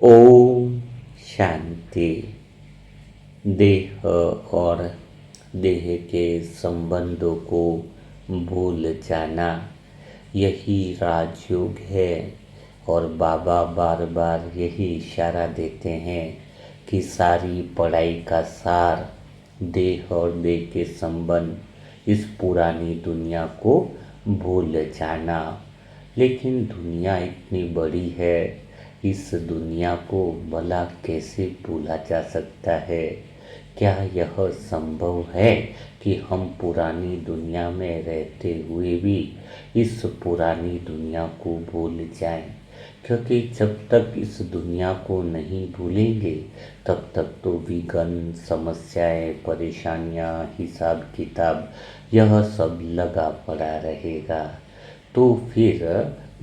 ओम शांति। देह और देह के संबंधों को भूल जाना, यही राजयोग है। और बाबा बार बार यही इशारा देते हैं कि सारी पढ़ाई का सार देह और देह के संबंध, इस पुरानी दुनिया को भूल जाना। लेकिन दुनिया इतनी बड़ी है, इस दुनिया को भला कैसे भूला जा सकता है? क्या यह संभव है कि हम पुरानी दुनिया में रहते हुए भी इस पुरानी दुनिया को भूल जाएं? क्योंकि जब तक इस दुनिया को नहीं भूलेंगे तब तक तो विघ्न, समस्याएं, परेशानियां, हिसाब किताब, यह सब लगा पड़ा रहेगा। तो फिर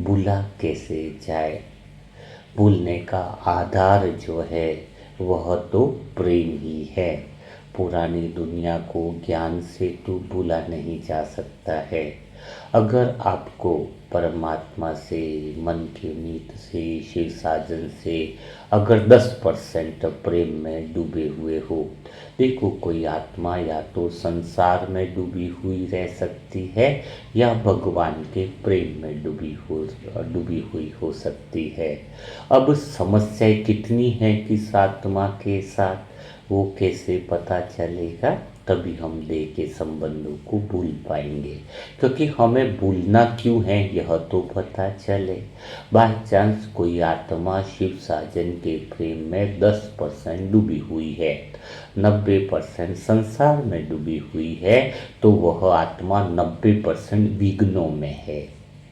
भूला कैसे जाए? भूलने का आधार जो है वह तो प्रेम ही है। पुरानी दुनिया को ज्ञान से तो भूला नहीं जा सकता है। अगर आपको परमात्मा से, मन की मीत से, शिव साजन से अगर 10% प्रेम में डूबे हुए हो, देखो कोई आत्मा या तो संसार में डूबी हुई रह सकती है या भगवान के प्रेम में डूबी हुई हो सकती है। अब समस्याएं कितनी हैं किस आत्मा के साथ, वो कैसे पता चलेगा? तभी हम देह के संबंधों को भूल पाएंगे। क्योंकि हमें भूलना क्यों है यह तो पता चले। बाय चांस कोई आत्मा शिव साजन के प्रेम में 10% डूबी हुई है, 90% संसार में डूबी हुई है, तो वह आत्मा 90% विघ्नों में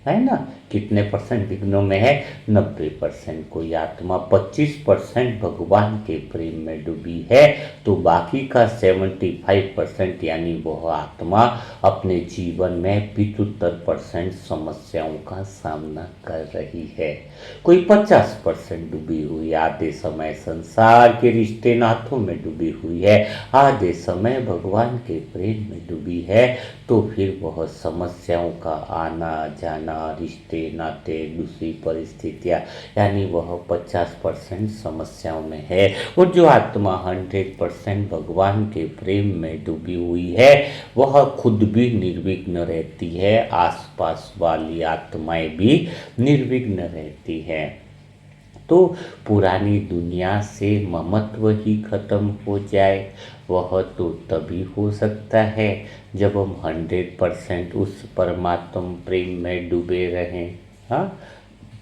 है ना? कितने परसेंट विघ्नों में है? 90%। कोई आत्मा 25% भगवान के प्रेम में डूबी है, तो बाकी का 75% यानी वह आत्मा अपने जीवन में 75% समस्याओं का सामना कर रही है। कोई 50% डूबी हुई, आधे समय संसार के रिश्ते नातों में डूबी हुई है, आधे समय भगवान के प्रेम में डूबी है। तो फिर वह समस्याओं का आना जाना, रिश्ते नाते, दूसरी परिस्थितियाँ, यानी वह 50% समस्याओं में है। और जो आत्मा 100% भगवान के प्रेम में डूबी हुई है, वह खुद भी निर्विघ्न रहती है, आसपास वाली आत्माएं भी निर्विघ्न रहती हैं। तो पुरानी दुनिया से ममत्व ही खत्म हो जाए, वह तो तभी हो सकता है जब हम 100% उस परमात्म प्रेम में डूबे रहें। हाँ,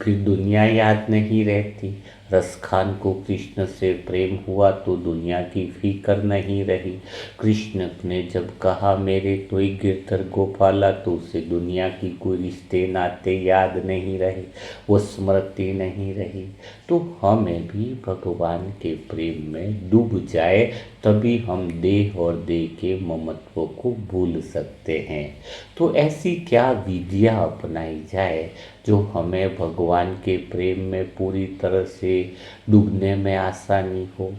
फिर दुनिया याद नहीं रहती। रस खान को कृष्ण से प्रेम हुआ तो दुनिया की फिक्र नहीं रही। कृष्ण ने जब कहा मेरे कोई गिरधर गोपाला, तो उसे दुनिया की कोई रिश्ते नाते याद नहीं रहे, वो स्मृति नहीं रही। तो हमें भी भगवान के प्रेम में डूब जाए, तभी हम देह और देह के ममत्व को भूल सकते हैं। तो ऐसी क्या विधियाँ अपनाई जाए जो हमें भगवान के प्रेम में पूरी तरह से डूबने में आसानी हो?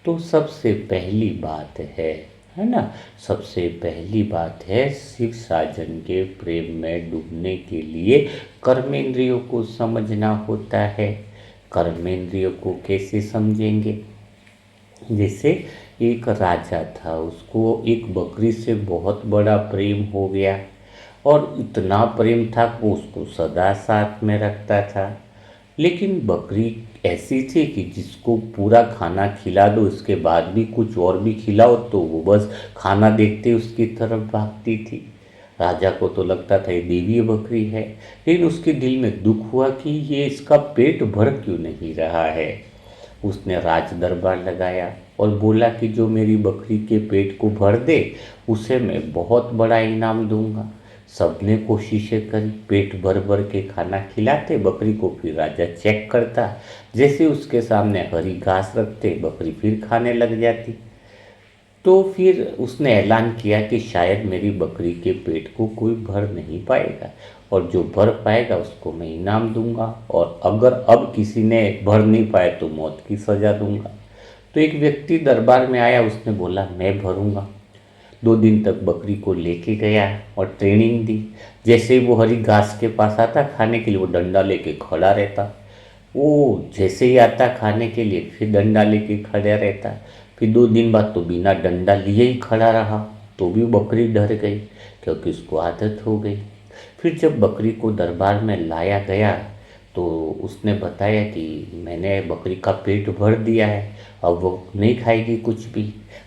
तो सबसे पहली बात है ना, सबसे पहली बात है शिव साजन के प्रेम में डूबने के लिए कर्मेंद्रियों को समझना होता है। कर्मेंद्रियों को कैसे समझेंगे? जैसे एक राजा था, उसको एक बकरी से बहुत बड़ा प्रेम हो गया, और इतना प्रेम था वो उसको सदा साथ में रखता था। लेकिन बकरी ऐसी थी कि जिसको पूरा खाना खिला दो, उसके बाद भी कुछ और भी खिलाओ तो वो बस खाना देखते उसकी तरफ भागती थी। राजा को तो लगता था ये देवी बकरी है, लेकिन उसके दिल में दुख हुआ कि ये इसका पेट भर क्यों नहीं रहा है। उसने राज दरबार लगाया और बोला कि जो मेरी बकरी के पेट को भर दे, उसे मैं बहुत बड़ा इनाम दूंगा। सबने कोशिशें करी, पेट भर भर के खाना खिलाते बकरी को, फिर राजा चेक करता, जैसे उसके सामने हरी घास रखते बकरी फिर खाने लग जाती। तो फिर उसने ऐलान किया कि शायद मेरी बकरी के पेट को कोई भर नहीं पाएगा, और जो भर पाएगा उसको मैं इनाम दूंगा, और अगर अब किसी ने भर नहीं पाया तो मौत की सज़ा दूंगा। तो एक व्यक्ति दरबार में आया, उसने बोला मैं भरूंगा। 2 दिन तक बकरी को लेके गया और ट्रेनिंग दी। जैसे ही वो हरी घास के पास आता खाने के लिए, वो डंडा लेके खड़ा रहता। वो जैसे ही आता खाने के लिए फिर डंडा लेके खड़ा रहता। फिर 2 दिन बाद तो बिना डंडा लिए ही खड़ा रहा, तो भी बकरी डर गई क्योंकि उसको आदत हो गई। फिर जब बकरी को दरबार में लाया गया तो उसने बताया कि मैंने बकरी का पेट भर दिया है, अब वो नहीं खाएगी कुछ भी।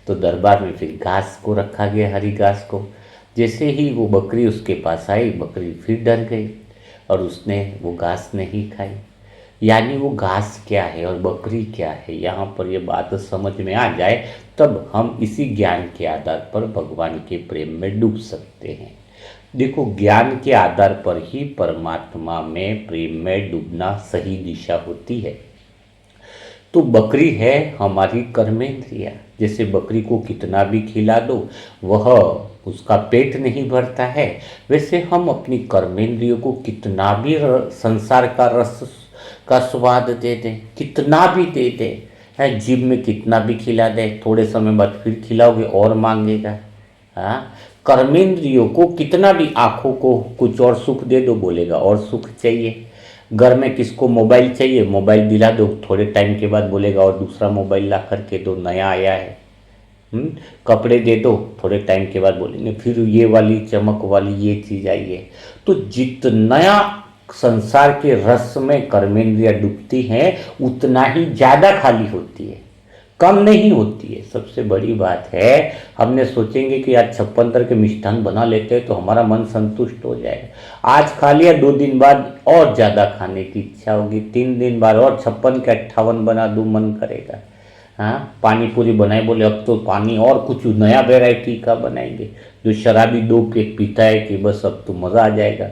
तो दरबार में फिर घास को रखा गया, हरी घास को। जैसे ही वो बकरी उसके पास आई, बकरी फिर डर गई और उसने वो घास नहीं खाई। यानी वो घास क्या है और बकरी क्या है, यहाँ पर ये बात समझ में आ जाए तब हम इसी ज्ञान के आधार पर भगवान के प्रेम में डूब सकते हैं। देखो, ज्ञान के आधार पर ही परमात्मा में प्रेम में डूबना सही दिशा होती है। तो बकरी है हमारी कर्मेंद्रिया। जैसे बकरी को कितना भी खिला दो वह उसका पेट नहीं भरता है, वैसे हम अपनी कर्मेंद्रियों को कितना भी संसार का रस का स्वाद दे दें, कितना भी दे दें, है जीभ में कितना भी खिला दे, थोड़े समय बाद फिर खिलाओगे और मांगेगा। हाँ, कर्मेंद्रियों को कितना भी, आँखों को कुछ और सुख दे दो, बोलेगा और सुख चाहिए। घर में किसको मोबाइल चाहिए, मोबाइल दिला दो, थोड़े टाइम के बाद बोलेगा और दूसरा मोबाइल ला करके दो, नया आया है। कपड़े दे दो, थोड़े टाइम के बाद बोलेंगे फिर ये वाली चमक वाली ये चीज़ आई है। तो जितना संसार के रस में कर्मेंद्रिया डूबती हैं उतना ही ज़्यादा खाली होती है, कम नहीं होती है। सबसे बड़ी बात है, हमने सोचेंगे कि आज 56 के मिष्ठान बना लेते हैं तो हमारा मन संतुष्ट हो जाएगा। आज खा लिया, 2 दिन बाद और ज़्यादा खाने की इच्छा होगी, 3 दिन बाद और 56 के 58 बना दूँ मन करेगा। हाँ, पानी पूरी बनाए, बोले अब तो पानी और कुछ नया वेराइटी का बनाएंगे। जो शराबी 2 पैक पीता है कि बस अब तो मज़ा आ जाएगा,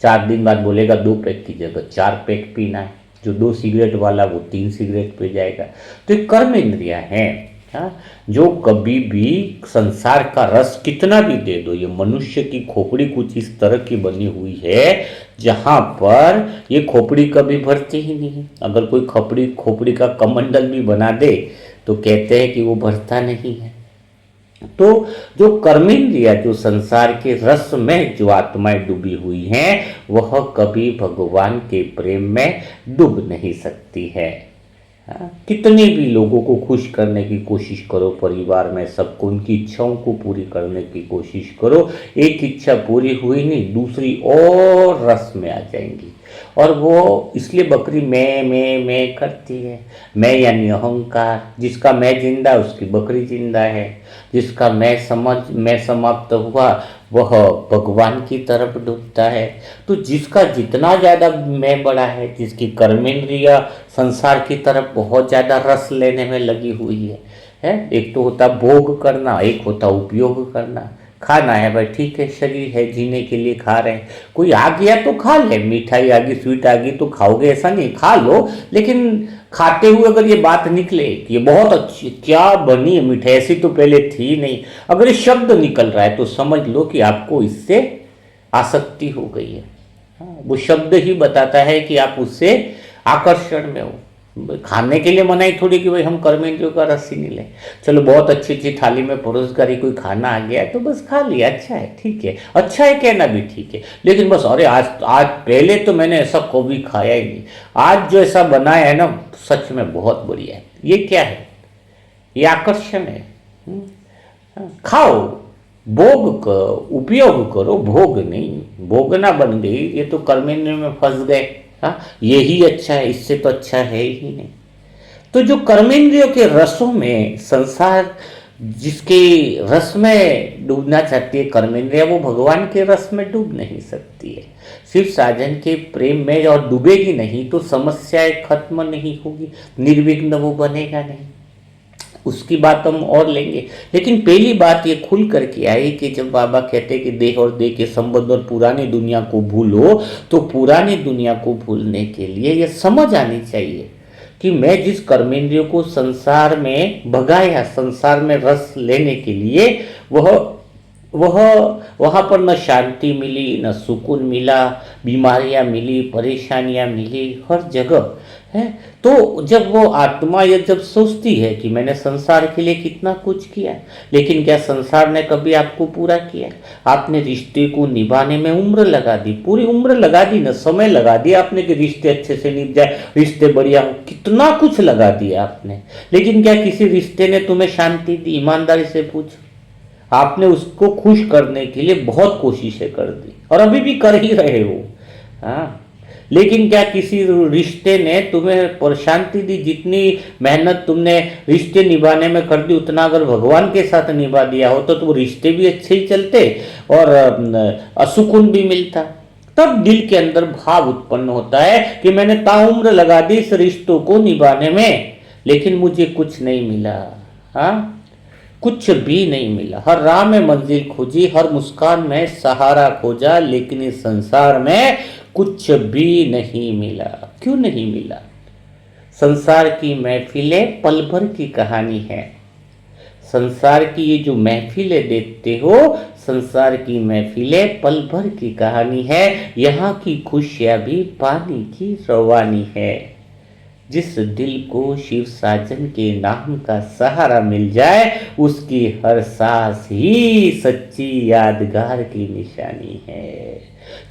4 दिन बाद बोलेगा 2 पैक की जगह 4 पैक पीना है। जो 2 सिगरेट वाला वो 3 सिगरेट पी जाएगा। तो ये कर्म इंद्रियाँ हैं, हाँ, जो कभी भी संसार का रस कितना भी दे दो। ये मनुष्य की खोपड़ी कुछ इस तरह की बनी हुई है जहाँ पर ये खोपड़ी कभी भरती ही नहीं है। अगर कोई खोपड़ी का कमंडल भी बना दे तो कहते हैं कि वो भरता नहीं है। तो जो कर्मेंद्रिया, जो संसार के रस में जो आत्माएं डूबी हुई हैं, वह कभी भगवान के प्रेम में डूब नहीं सकती है। कितने भी लोगों को खुश करने की कोशिश करो परिवार में, सबको उनकी इच्छाओं को पूरी करने की कोशिश करो, एक इच्छा पूरी हुई नहीं दूसरी और रस में आ जाएंगी। और वो इसलिए बकरी मैं करती है। मैं यानी अहंकार, जिसका मैं जिंदा उसकी बकरी जिंदा है। जिसका मैं समाप्त हुआ वह भगवान की तरफ डूबता है। तो जिसका जितना ज़्यादा मैं बड़ा है, जिसकी कर्मेंद्रिया संसार की तरफ बहुत ज़्यादा रस लेने में लगी हुई है। एक तो होता भोग करना, एक होता उपयोग करना। खाना है भाई, ठीक है, शरीर है, जीने के लिए खा रहे हैं। कोई आ गया तो खा ले, मिठाई आ गई, स्वीट आ गई तो खाओगे ऐसा नहीं, खा लो। लेकिन खाते हुए अगर ये बात निकले कि ये बहुत अच्छी क्या बनी है मिठाई, ऐसी तो पहले थी नहीं, अगर ये शब्द निकल रहा है तो समझ लो कि आपको इससे आसक्ति हो गई है। वो शब्द ही बताता है कि आप उससे आकर्षण में हो। खाने के लिए मनाई थोड़ी कि भाई हम कर्मेंद्रियों का रस ही नहीं लें। चलो बहुत अच्छी अच्छी थाली में परोस कर ही कोई खाना आ गया है तो बस खा लिया, अच्छा है, ठीक है, अच्छा है कहना भी ठीक है। लेकिन बस अरे आज पहले तो मैंने ऐसा कभी खाया ही नहीं, आज जो ऐसा बनाया है ना सच में बहुत बढ़िया है। ये क्या है? ये आकर्षण है। खाओ, भोग करो, उपयोग करो, भोग नहीं। भोगना बन गई, ये तो कर्मेंद्रिय में फंस गए। हाँ, यही अच्छा है, इससे तो अच्छा है ही नहीं। तो जो कर्मेंद्रियों के रसों में संसार जिसके रस में डूबना चाहती है कर्मेंद्रिया, वो भगवान के रस में डूब नहीं सकती है। सिर्फ साजन के प्रेम में और डूबेगी नहीं तो समस्याएं खत्म नहीं होगी, निर्विघ्न वो बनेगा नहीं। उसकी बात हम और लेंगे। लेकिन पहली बात ये खुल करके आई कि जब बाबा कहते कि देह और देह के संबंध और पुरानी दुनिया को भूलो, तो पुरानी दुनिया को भूलने के लिए ये समझ आनी चाहिए कि मैं जिस कर्मेंद्रियों को संसार में भगाया, संसार में रस लेने के लिए, वह वहाँ पर न शांति मिली, न सुकून मिला, बीमारियाँ मिली, परेशानियाँ मिली, हर जगह है। तो जब वो आत्मा ये जब सोचती है कि मैंने संसार के लिए कितना कुछ किया, लेकिन क्या संसार ने कभी आपको पूरा किया? आपने रिश्ते को निभाने में उम्र लगा दी, पूरी उम्र लगा दी ना, समय लगा दिया आपने कि रिश्ते अच्छे से निभ जाए। रिश्ते बढ़िया हो, कितना कुछ लगा दिया आपने, लेकिन क्या किसी रिश्ते ने तुम्हें शांति दी? ईमानदारी से पूछो। आपने उसको खुश करने के लिए बहुत कोशिशें कर दी और अभी भी कर ही रहे हो। हाँ, लेकिन क्या किसी रिश्ते ने तुम्हें शांति दी? जितनी मेहनत तुमने रिश्ते निभाने में कर दी, उतना अगर भगवान के साथ निभा दिया हो तो रिश्ते भी अच्छे ही चलते और सुकून भी मिलता। तब दिल के अंदर भाव उत्पन्न होता है कि मैंने ताउम्र लगा दी इस रिश्तों को निभाने में, लेकिन मुझे कुछ नहीं मिला। हाँ, कुछ भी नहीं मिला। हर राह में मंजिल खोजी, हर मुस्कान में सहारा खोजा, लेकिन इस संसार में कुछ भी नहीं मिला। क्यों नहीं मिला? संसार की महफिलें पल भर की कहानी है। संसार की ये जो महफिलें देखते हो, संसार की महफिलें पल भर की कहानी है। यहाँ की खुशियाँ भी पानी की रवानी है। जिस दिल को शिव साजन के नाम का सहारा मिल जाए, उसकी हर सांस ही सच्ची यादगार की निशानी है।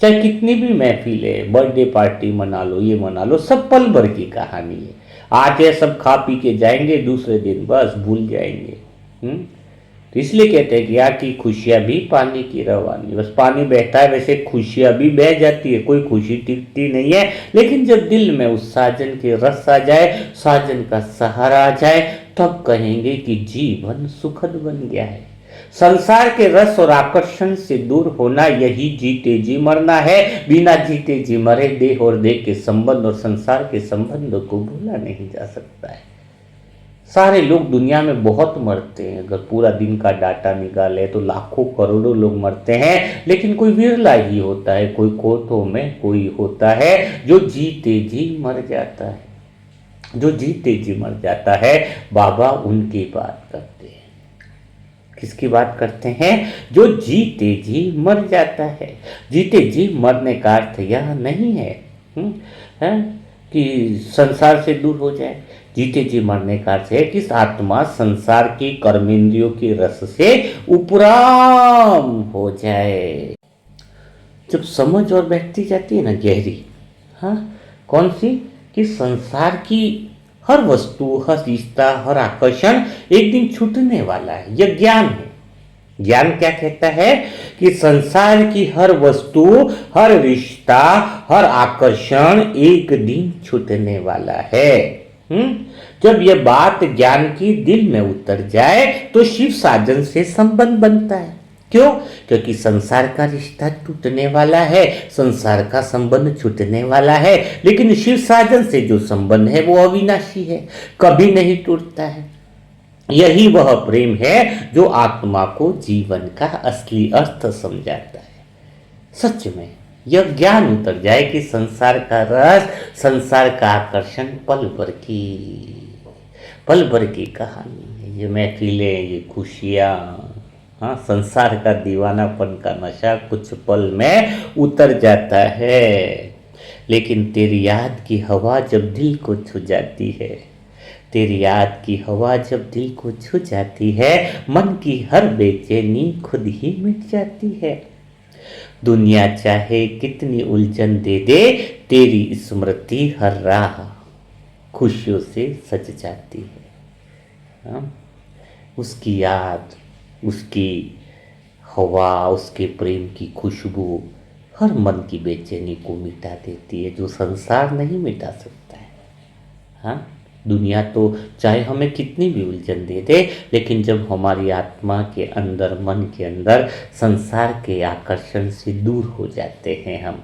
चाहे कितनी भी महफिल है, बर्थडे पार्टी मना लो, ये मना लो, सब पल भर की कहानी है। आज है सब खा पी के जाएंगे, दूसरे दिन बस भूल जाएंगे। तो इसलिए कहते हैं कि यहाँ की खुशियाँ भी पानी की रवानी। बस पानी बहता है, वैसे खुशियाँ भी बह जाती है, कोई खुशी टिकती नहीं है। लेकिन जब दिल में उस साजन के रस आ जाए, साजन का सहारा आ जाए, तब कहेंगे कि जीवन सुखद बन गया है। संसार के रस और आकर्षण से दूर होना, यही जीते जी मरना है। बिना जीते जी मरे देह और देह के संबंध और संसार के संबंध को भूला नहीं जा सकता है। सारे लोग दुनिया में बहुत मरते हैं, अगर पूरा दिन का डाटा निकाले तो लाखों करोड़ों लोग मरते हैं, लेकिन कोई विरला ही होता है, कोई कोटों में कोई होता है जो जीते जी मर जाता है। जो जीते जी मर जाता है, बाबा उनकी बात करते हैं। किसकी बात करते हैं? जो जीते जी मर जाता है। जीते जी मरने का अर्थ यह नहीं है, कि संसार से दूर हो जाए। जीते जी मरने का अर्थ है कि आत्मा संसार की कर्मेंद्रियों के रस से उपराम हो जाए। जब समझ और बैठती जाती है ना गहरी, हाँ, कौन सी? कि संसार की हर वस्तु, हर रिश्ता, हर आकर्षण एक दिन छूटने वाला है। यह ज्ञान है। ज्ञान क्या कहता है? कि संसार की हर वस्तु, हर रिश्ता, हर आकर्षण एक दिन छूटने वाला है। जब यह बात ज्ञान की दिल में उतर जाए तो शिव साजन से संबंध बनता है। क्यों? क्योंकि संसार का रिश्ता टूटने वाला है, संसार का संबंध छूटने वाला है, लेकिन शिव साजन से जो संबंध है वो अविनाशी है, कभी नहीं टूटता है। यही वह प्रेम है जो आत्मा को जीवन का असली अर्थ समझाता है। सच में यह ज्ञान उतर जाए कि संसार का रस, संसार का आकर्षण पल भर की कहानी है। ये महफिलें, ये खुशियाँ, हाँ, संसार का दीवानापन का नशा कुछ पल में उतर जाता है, लेकिन तेरी याद की हवा जब दिल को छू जाती है, तेरी याद की हवा जब दिल को छू जाती है, मन की हर बेचैनी खुद ही मिट जाती है। दुनिया चाहे कितनी उलझन दे दे, तेरी स्मृति हर राह खुशियों से सज जाती है। हाँ? उसकी याद, उसकी हवा, उसके प्रेम की खुशबू हर मन की बेचैनी को मिटा देती है, जो संसार नहीं मिटा सकता है। हाँ, दुनिया तो चाहे हमें कितनी भी उलझन दे दे, लेकिन जब हमारी आत्मा के अंदर, मन के अंदर संसार के आकर्षण से दूर हो जाते हैं, हम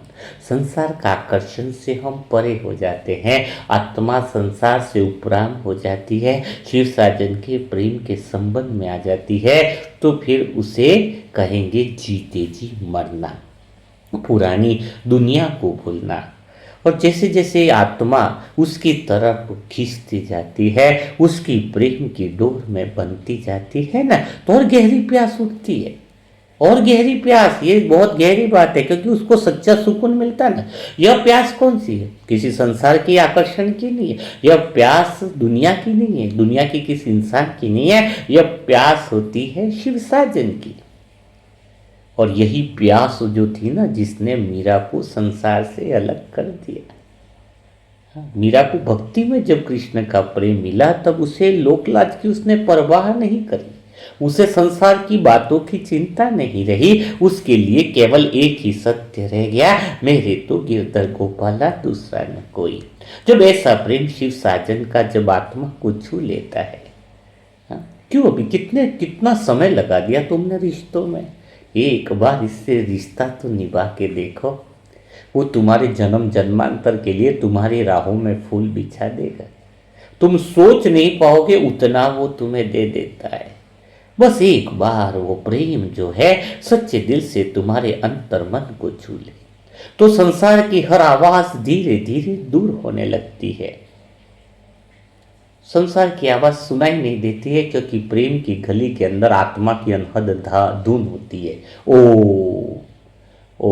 संसार का आकर्षण से हम परे हो जाते हैं, आत्मा संसार से उपराम हो जाती है, शिव साजन के प्रेम के संबंध में आ जाती है, तो फिर उसे कहेंगे जीते जी मरना, पुरानी दुनिया को भूलना। और जैसे जैसे आत्मा उसकी तरफ खींचती जाती है, उसकी प्रेम की डोर में बनती जाती है ना, तो और गहरी प्यास उठती है, और गहरी प्यास। ये बहुत गहरी बात है, क्योंकि उसको सच्चा सुकून मिलता है ना। यह प्यास कौन सी है? किसी संसार की आकर्षण की नहीं है, यह प्यास दुनिया की नहीं है, दुनिया की किसी इंसान की नहीं है, यह प्यास होती है शिव साजन की। और यही प्यास जो थी ना, जिसने मीरा को संसार से अलग कर दिया। मीरा को भक्ति में जब कृष्ण का प्रेम मिला तब उसे लोकलाज की उसने परवाह नहीं करी, उसे संसार की बातों की चिंता नहीं रही, उसके लिए केवल एक ही सत्य रह गया, मेरे तो गिरधर गोपाला दूसरा न कोई। जब ऐसा प्रेम शिव साजन का जब आत्मा को छू लेता है, क्यों अभी कितना समय लगा दिया तुमने रिश्तों में, एक बार इससे रिश्ता तो निभा के देखो, वो तुम्हारे जन्म जन्मांतर के लिए तुम्हारी राहों में फूल बिछा देगा, तुम सोच नहीं पाओगे उतना वो तुम्हें दे देता है। बस एक बार वो प्रेम जो है सच्चे दिल से तुम्हारे अंतर मन को छू ले तो संसार की हर आवाज धीरे धीरे दूर होने लगती है। संसार की आवाज सुनाई नहीं देती है क्योंकि प्रेम की गली के अंदर आत्मा की अनहद धुन होती है। ओ ओ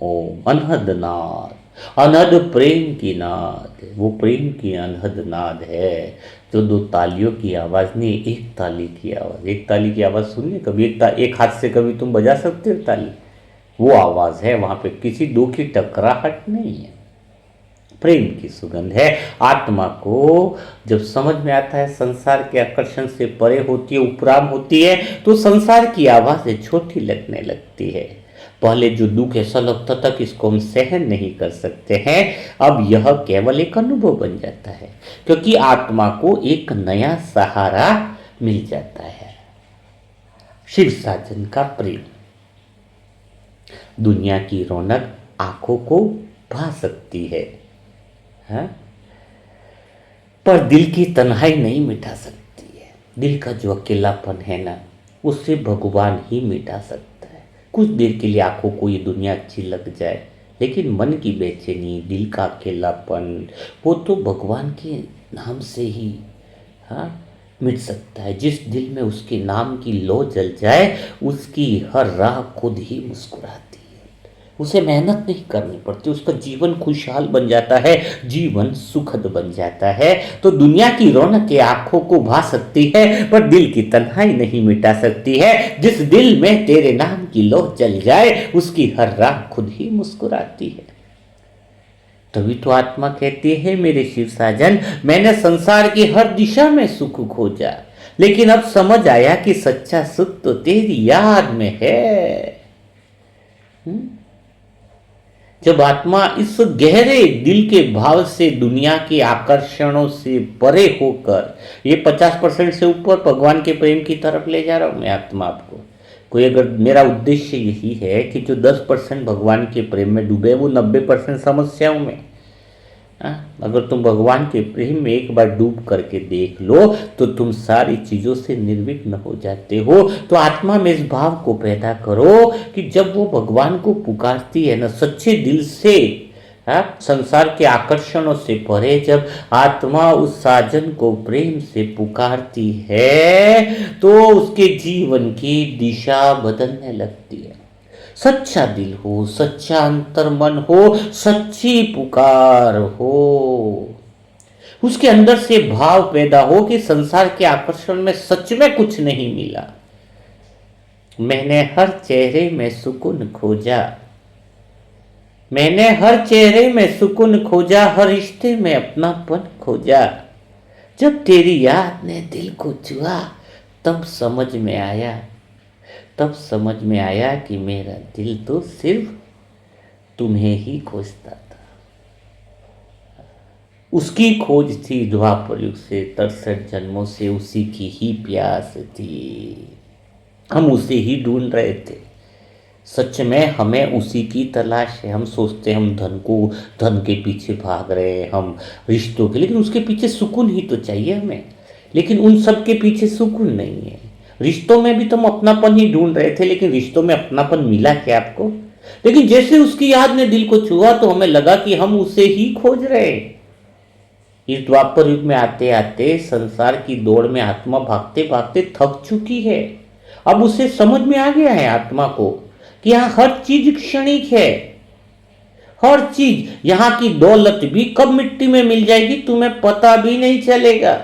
ओ अनहद नाद, अनहद प्रेम की नाद, वो प्रेम की अनहद नाद है जो दो तालियों की आवाज नहीं, एक ताली की आवाज। एक ताली की आवाज सुनिए कभी, एक हाथ से कभी तुम बजा सकते हो ताली, वो आवाज है, वहां पे किसी दो की टकराहट नहीं है, प्रेम की सुगंध है। आत्मा को जब समझ में आता है संसार के आकर्षण से परे होती है, उपराम होती है, तो संसार की आवाजें छोटी लगने लगती है। पहले जो दुख ऐसा लगता था कि इसको हम सहन नहीं कर सकते हैं, अब यह केवल एक अनुभव बन जाता है क्योंकि आत्मा को एक नया सहारा मिल जाता है। शिव साजन का प्रेम, दुनिया की रौनक आंखों को भा सकती है, पर दिल की तन्हाई नहीं मिटा सकती है। दिल का जो अकेलापन है ना, उससे भगवान ही मिटा सकता है। कुछ देर के लिए आंखों को ये दुनिया अच्छी लग जाए, लेकिन मन की बेचैनी, दिल का अकेलापन, वो तो भगवान के नाम से ही मिट सकता है। जिस दिल में उसके नाम की लौ जल जाए, उसकी हर राह खुद ही मुस्कुराती है, उसे मेहनत नहीं करनी पड़ती, उसका जीवन खुशहाल बन जाता है, जीवन सुखद बन जाता है। तो दुनिया की रौनक आंखों को भा सकती है, पर दिल की तन्हाई नहीं मिटा सकती है। जिस दिल में तेरे नाम की लौ जल जाए, उसकी हर राह खुद ही मुस्कुराती है। तभी तो आत्मा कहती है, मेरे शिव साजन, मैंने संसार की हर दिशा में सुख खोजा, लेकिन अब समझ आया कि सच्चा सुख तो तेरी याद में है। जब आत्मा इस गहरे दिल के भाव से दुनिया के आकर्षणों से परे होकर, ये 50% से ऊपर भगवान के प्रेम की तरफ ले जा रहा हूं मैं आत्मा आपको। कोई अगर, मेरा उद्देश्य यही है कि जो 10% भगवान के प्रेम में डूबे, वो 90% समस्याओं में। अगर तुम भगवान के प्रेम में एक बार डूब करके देख लो तो तुम सारी चीजों से निर्विघ्न हो जाते हो। तो आत्मा में इस भाव को पैदा करो कि जब वो भगवान को पुकारती है ना सच्चे दिल से, संसार के आकर्षणों से परे, जब आत्मा उस साजन को प्रेम से पुकारती है तो उसके जीवन की दिशा बदलने लगती है। सच्चा दिल हो, सच्चा अंतर मन हो, सच्ची पुकार हो, उसके अंदर से भाव पैदा हो कि संसार के आकर्षण में सच में कुछ नहीं मिला, मैंने हर चेहरे में सुकून खोजा, मैंने हर चेहरे में सुकून खोजा, हर रिश्ते में अपनापन खोजा। जब तेरी याद ने दिल को छुआ, तब समझ में आया, तब समझ में आया कि मेरा दिल तो सिर्फ तुम्हें ही खोजता था। उसकी खोज थी द्वापर युग से, 63 जन्मों से उसी की ही प्यास थी, हम उसे ही ढूंढ रहे थे। सच में हमें उसी की तलाश है। हम सोचते हैं हम धन के पीछे भाग रहे हैं, हम रिश्तों के, लेकिन उसके पीछे सुकून ही तो चाहिए हमें। लेकिन उन सब के पीछे सुकून नहीं है। रिश्तों में भी तुम अपनापन ही ढूंढ रहे थे, लेकिन रिश्तों में अपनापन मिला क्या आपको? लेकिन जैसे उसकी याद ने दिल को छुआ तो हमें लगा कि हम उसे ही खोज रहे। इस द्वापर युग में आते आते संसार की दौड़ में आत्मा भागते भागते थक चुकी है। अब उसे समझ में आ गया है आत्मा को कि यहाँ हर चीज क्षणिक है, हर चीज, यहाँ की दौलत भी कब मिट्टी में मिल जाएगी तुम्हें पता भी नहीं चलेगा।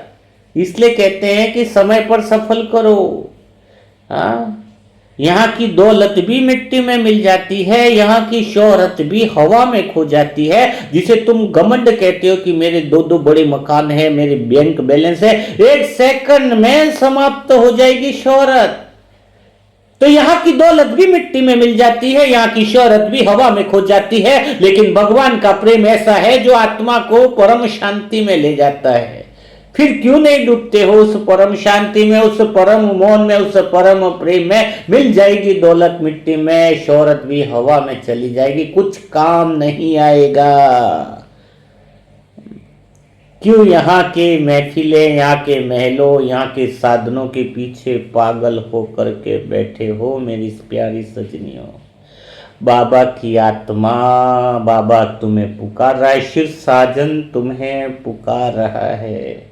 इसलिए कहते हैं कि समय पर सफल करो। यहाँ की दौलत भी मिट्टी में मिल जाती है, यहाँ की शोहरत भी हवा में खो जाती है। जिसे तुम घमंड कहते हो कि मेरे दो दो बड़े मकान है, मेरे बैंक बैलेंस है, एक सेकंड में समाप्त हो जाएगी शोहरत। तो यहाँ की दौलत भी मिट्टी में मिल जाती है, यहाँ की शोहरत भी हवा में खो जाती है। लेकिन भगवान का प्रेम ऐसा है जो आत्मा को परम शांति में ले जाता है। फिर क्यों नहीं डूबते हो उस परम शांति में, उस परम मौन में, उस परम प्रेम में? मिल जाएगी दौलत मिट्टी में, शोहरत भी हवा में चली जाएगी, कुछ काम नहीं आएगा। क्यों यहाँ के महफिलें, यहाँ के महलों, यहाँ के साधनों के पीछे पागल होकर के बैठे हो मेरी प्यारी सजनियों? बाबा की आत्मा, बाबा तुम्हें पुकार रहा है, शिव साजन तुम्हें पुकार रहा है।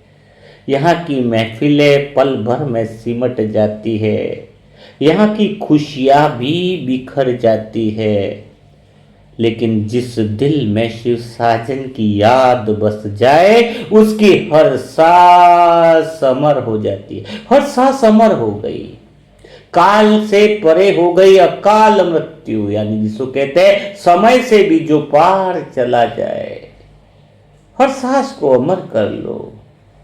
यहाँ की महफिलें पल भर में सिमट जाती है, यहाँ की खुशियाँ भी बिखर जाती है। लेकिन जिस दिल में शिव साजन की याद बस जाए, उसकी हर सांस अमर हो जाती है। हर सांस अमर हो गई, काल से परे हो गई, अकाल मृत्यु, यानी जिसको कहते हैं समय से भी जो पार चला जाए। हर सांस को अमर कर लो।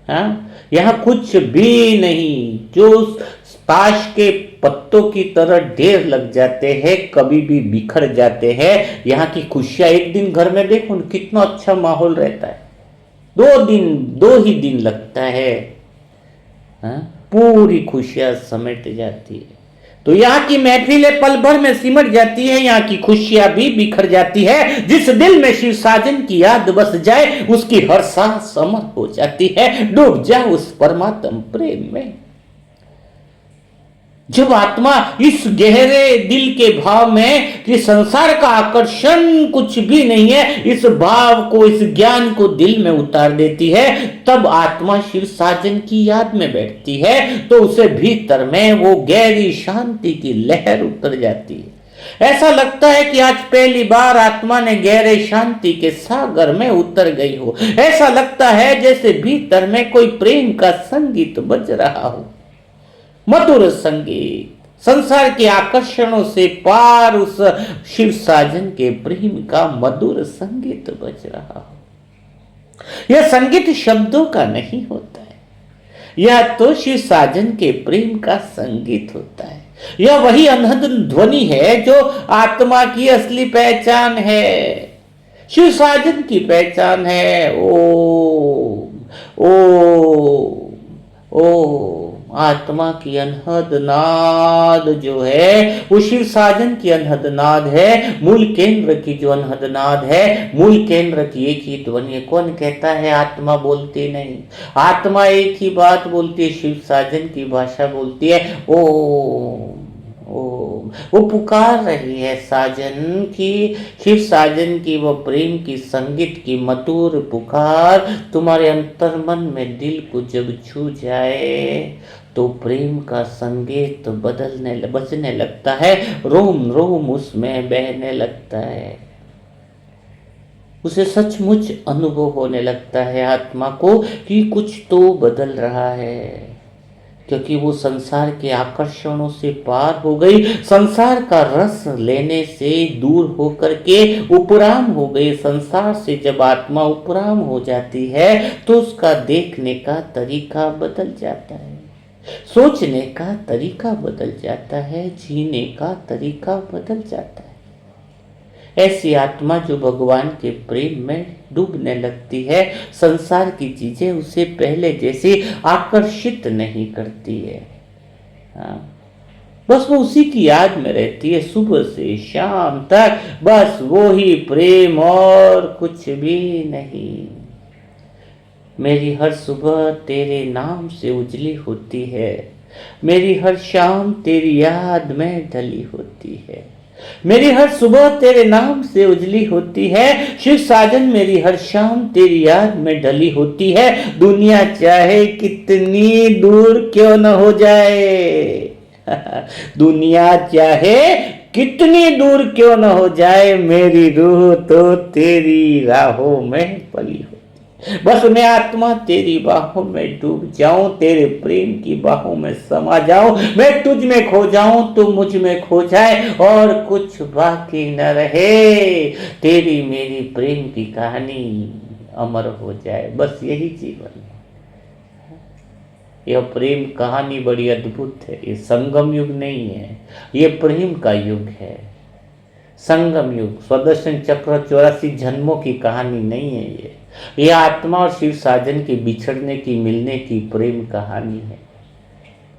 हाँ, यहाँ कुछ भी नहीं, जो ताश के पत्तों की तरह ढेर लग जाते हैं, कभी भी बिखर जाते हैं। यहाँ की खुशियां एक दिन घर में देखो कितना अच्छा माहौल रहता है, 2 ही दिन लगता है, हाँ, पूरी खुशियां समेट जाती है। तो यहाँ की महफिलें पल भर में सिमट जाती है, यहाँ की खुशियां भी बिखर जाती है। जिस दिल में शिव साजन की याद बस जाए, उसकी हर सांस अमर हो जाती है। डूब जा उस परमात्म प्रेम में। जब आत्मा इस गहरे दिल के भाव में कि संसार का आकर्षण कुछ भी नहीं है, इस भाव को, इस ज्ञान को दिल में उतार देती है, तब आत्मा शिव साजन की याद में बैठती है, तो उसे भीतर में वो गहरी शांति की लहर उतर जाती है। ऐसा लगता है कि आज पहली बार आत्मा ने गहरे शांति के सागर में उतर गई हो। ऐसा लगता है जैसे भीतर में कोई प्रेम का संगीत बज रहा हो, मधुर संगीत, संसार के आकर्षणों से पार उस शिव साजन के प्रेम का मधुर संगीत बज रहा हो। यह संगीत शब्दों का नहीं होता है, यह तो शिव साजन के प्रेम का संगीत होता है। यह वही अनहद ध्वनि है जो आत्मा की असली पहचान है, शिव साजन की पहचान है। ओ आत्मा की अनहद नाद जो है वो शिव साजन की अनहद नाद है। मूल केंद्र की जो अनहद नाद है, मूल केंद्र की एक ही ध्वनि है। कौन कहता है आत्मा बोलती नहीं? आत्मा एक ही बात बोलती है, शिव साजन की भाषा बोलती है। वो पुकार रही है साजन की, शिव साजन की वो प्रेम की संगीत की मधुर पुकार तुम्हारे अंतर्मन में दिल को जब छू जाए तो प्रेम का संगीत बजने लगता है, रोम रोम उसमें बहने लगता है। उसे सचमुच अनुभव होने लगता है आत्मा को कि कुछ तो बदल रहा है, क्योंकि वो संसार के आकर्षणों से पार हो गई, संसार का रस लेने से दूर होकर के उपराम हो गई। संसार से जब आत्मा उपराम हो जाती है तो उसका देखने का तरीका बदल जाता है, सोचने का तरीका बदल जाता है, जीने का तरीका बदल जाता है। ऐसी आत्मा जो भगवान के प्रेम में डूबने लगती है, संसार की चीजें उसे पहले जैसी आकर्षित नहीं करती है। हाँ, बस वो उसी की याद में रहती है सुबह से शाम तक, बस वो ही प्रेम और कुछ भी नहीं। मेरी हर सुबह तेरे नाम से उजली होती है, मेरी हर शाम तेरी याद में ढली होती है। मेरी हर सुबह तेरे नाम से उजली होती है, शिव साजन मेरी हर शाम तेरी याद में ढली होती है। दुनिया चाहे कितनी दूर क्यों न हो जाए दुनिया चाहे कितनी दूर क्यों न हो जाए, मेरी रूह तो तेरी राहों में पली होती। बस मैं आत्मा तेरी बाहों में डूब जाऊं, तेरे प्रेम की बाहों में समा जाऊं, मैं तुझ में खो जाऊं, तू मुझ में खो जाए और कुछ बाकी न रहे, तेरी मेरी प्रेम की कहानी अमर हो जाए। बस यही जीवन है। यह प्रेम कहानी बड़ी अद्भुत है। ये संगम युग नहीं है, ये प्रेम का युग है। संगम युग, स्वदर्शन चक्र 84 जन्मों की कहानी नहीं है। ये आत्मा और शिव साजन के बिछड़ने की, मिलने की प्रेम कहानी है।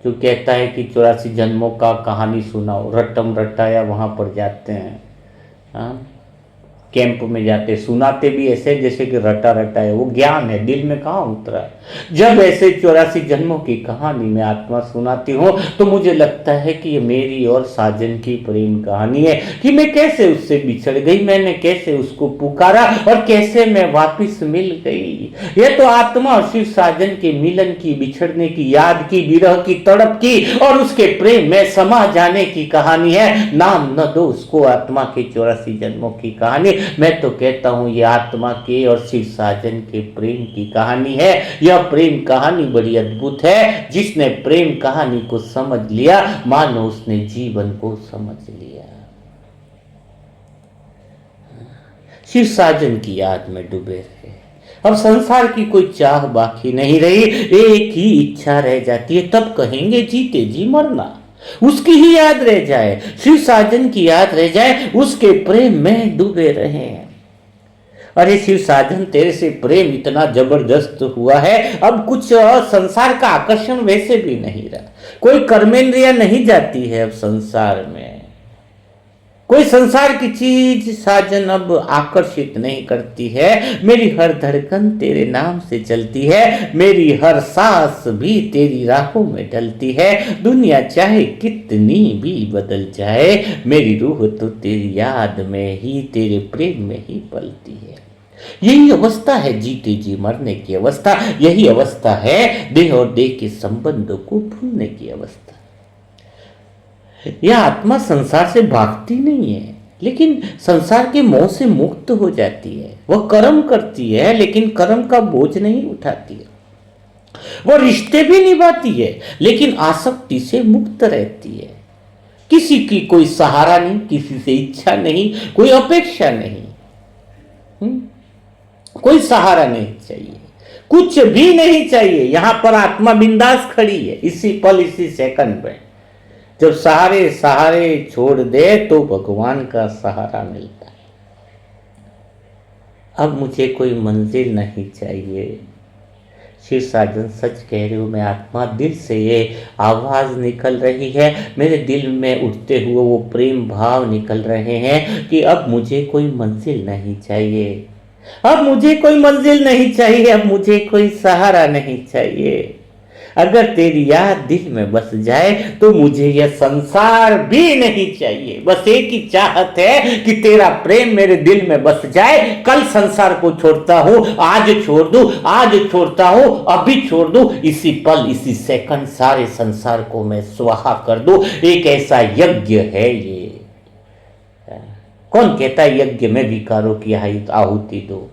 जो कहता है कि 84 जन्मों का कहानी सुनाओ, रटम रटाया वहां पर जाते हैं, हाँ, कैंप में जाते, सुनाते भी ऐसे जैसे कि रटा रटा है। वो ज्ञान है, दिल में कहाँ उतरा है। जब ऐसे 84 जन्मों की कहानी में आत्मा सुनाती हूँ तो मुझे लगता है कि ये मेरी और साजन की प्रेम कहानी है, कि मैं कैसे उससे बिछड़ गई, मैंने कैसे उसको पुकारा और कैसे मैं वापिस मिल गई। ये तो आत्मा और शिव साजन के मिलन की, बिछड़ने की, याद की, विरह की, तड़प की और उसके प्रेम में समा जाने की कहानी है। नाम न दो उसको आत्मा के 84 जन्मों की कहानी, मैं तो कहता हूं ये आत्मा के और शिव साजन के प्रेम की कहानी है। यह प्रेम कहानी बड़ी अद्भुत है। जिसने प्रेम कहानी को समझ लिया मानो उसने जीवन को समझ लिया। शिव साजन की याद में डूबे रहे, अब संसार की कोई चाह बाकी नहीं रही, एक ही इच्छा रह जाती है, तब कहेंगे जीते जी मरना। उसकी ही याद रह जाए, शिव साजन की याद रह जाए, उसके प्रेम में डूबे रहे। अरे शिव साजन, तेरे से प्रेम इतना जबरदस्त हुआ है, अब कुछ संसार का आकर्षण वैसे भी नहीं रहा। कोई कर्मेंद्रिया नहीं जाती है अब संसार में, कोई संसार की चीज साजन अब आकर्षित नहीं करती है। मेरी हर धड़कन तेरे नाम से चलती है, मेरी हर सांस भी तेरी राहों में ढलती है। दुनिया चाहे कितनी भी बदल जाए, मेरी रूह तो तेरी याद में ही, तेरे प्रेम में ही पलती है। यही अवस्था है जीते जी मरने की अवस्था, यही अवस्था है देह और देह के संबंधों को भूलने की अवस्था। यह आत्मा संसार से भागती नहीं है, लेकिन संसार के मोह से मुक्त हो जाती है। वह कर्म करती है, लेकिन कर्म का बोझ नहीं उठाती है। वह रिश्ते भी निभाती है, लेकिन आसक्ति से मुक्त रहती है। किसी की कोई सहारा नहीं, किसी से इच्छा नहीं, कोई अपेक्षा नहीं, कोई सहारा नहीं चाहिए, कुछ भी नहीं चाहिए। यहां पर आत्मा बिंदास खड़ी है, इसी पल, इसी सेकंड में। जब सहारे सहारे छोड़ दे तो भगवान का सहारा मिलता है। अब मुझे कोई मंजिल नहीं चाहिए। शिव साजन, सच कह रही हूं मैं आत्मा, दिल से ये आवाज निकल रही है, मेरे दिल में उठते हुए वो प्रेम भाव निकल रहे हैं कि अब मुझे कोई मंजिल नहीं चाहिए, अब मुझे कोई मंजिल नहीं चाहिए, अब मुझे कोई सहारा नहीं चाहिए। अगर तेरी याद दिल में बस जाए तो मुझे यह संसार भी नहीं चाहिए। बस एक ही चाहत है कि तेरा प्रेम मेरे दिल में बस जाए। कल संसार को छोड़ता हूं, आज छोड़ दूं, आज छोड़ता हूं, अभी छोड़ दूं, इसी पल, इसी सेकंड सारे संसार को मैं स्वाहा कर दूं। एक ऐसा यज्ञ है ये। कौन कहता है यज्ञ में विकारों की आहुति दो?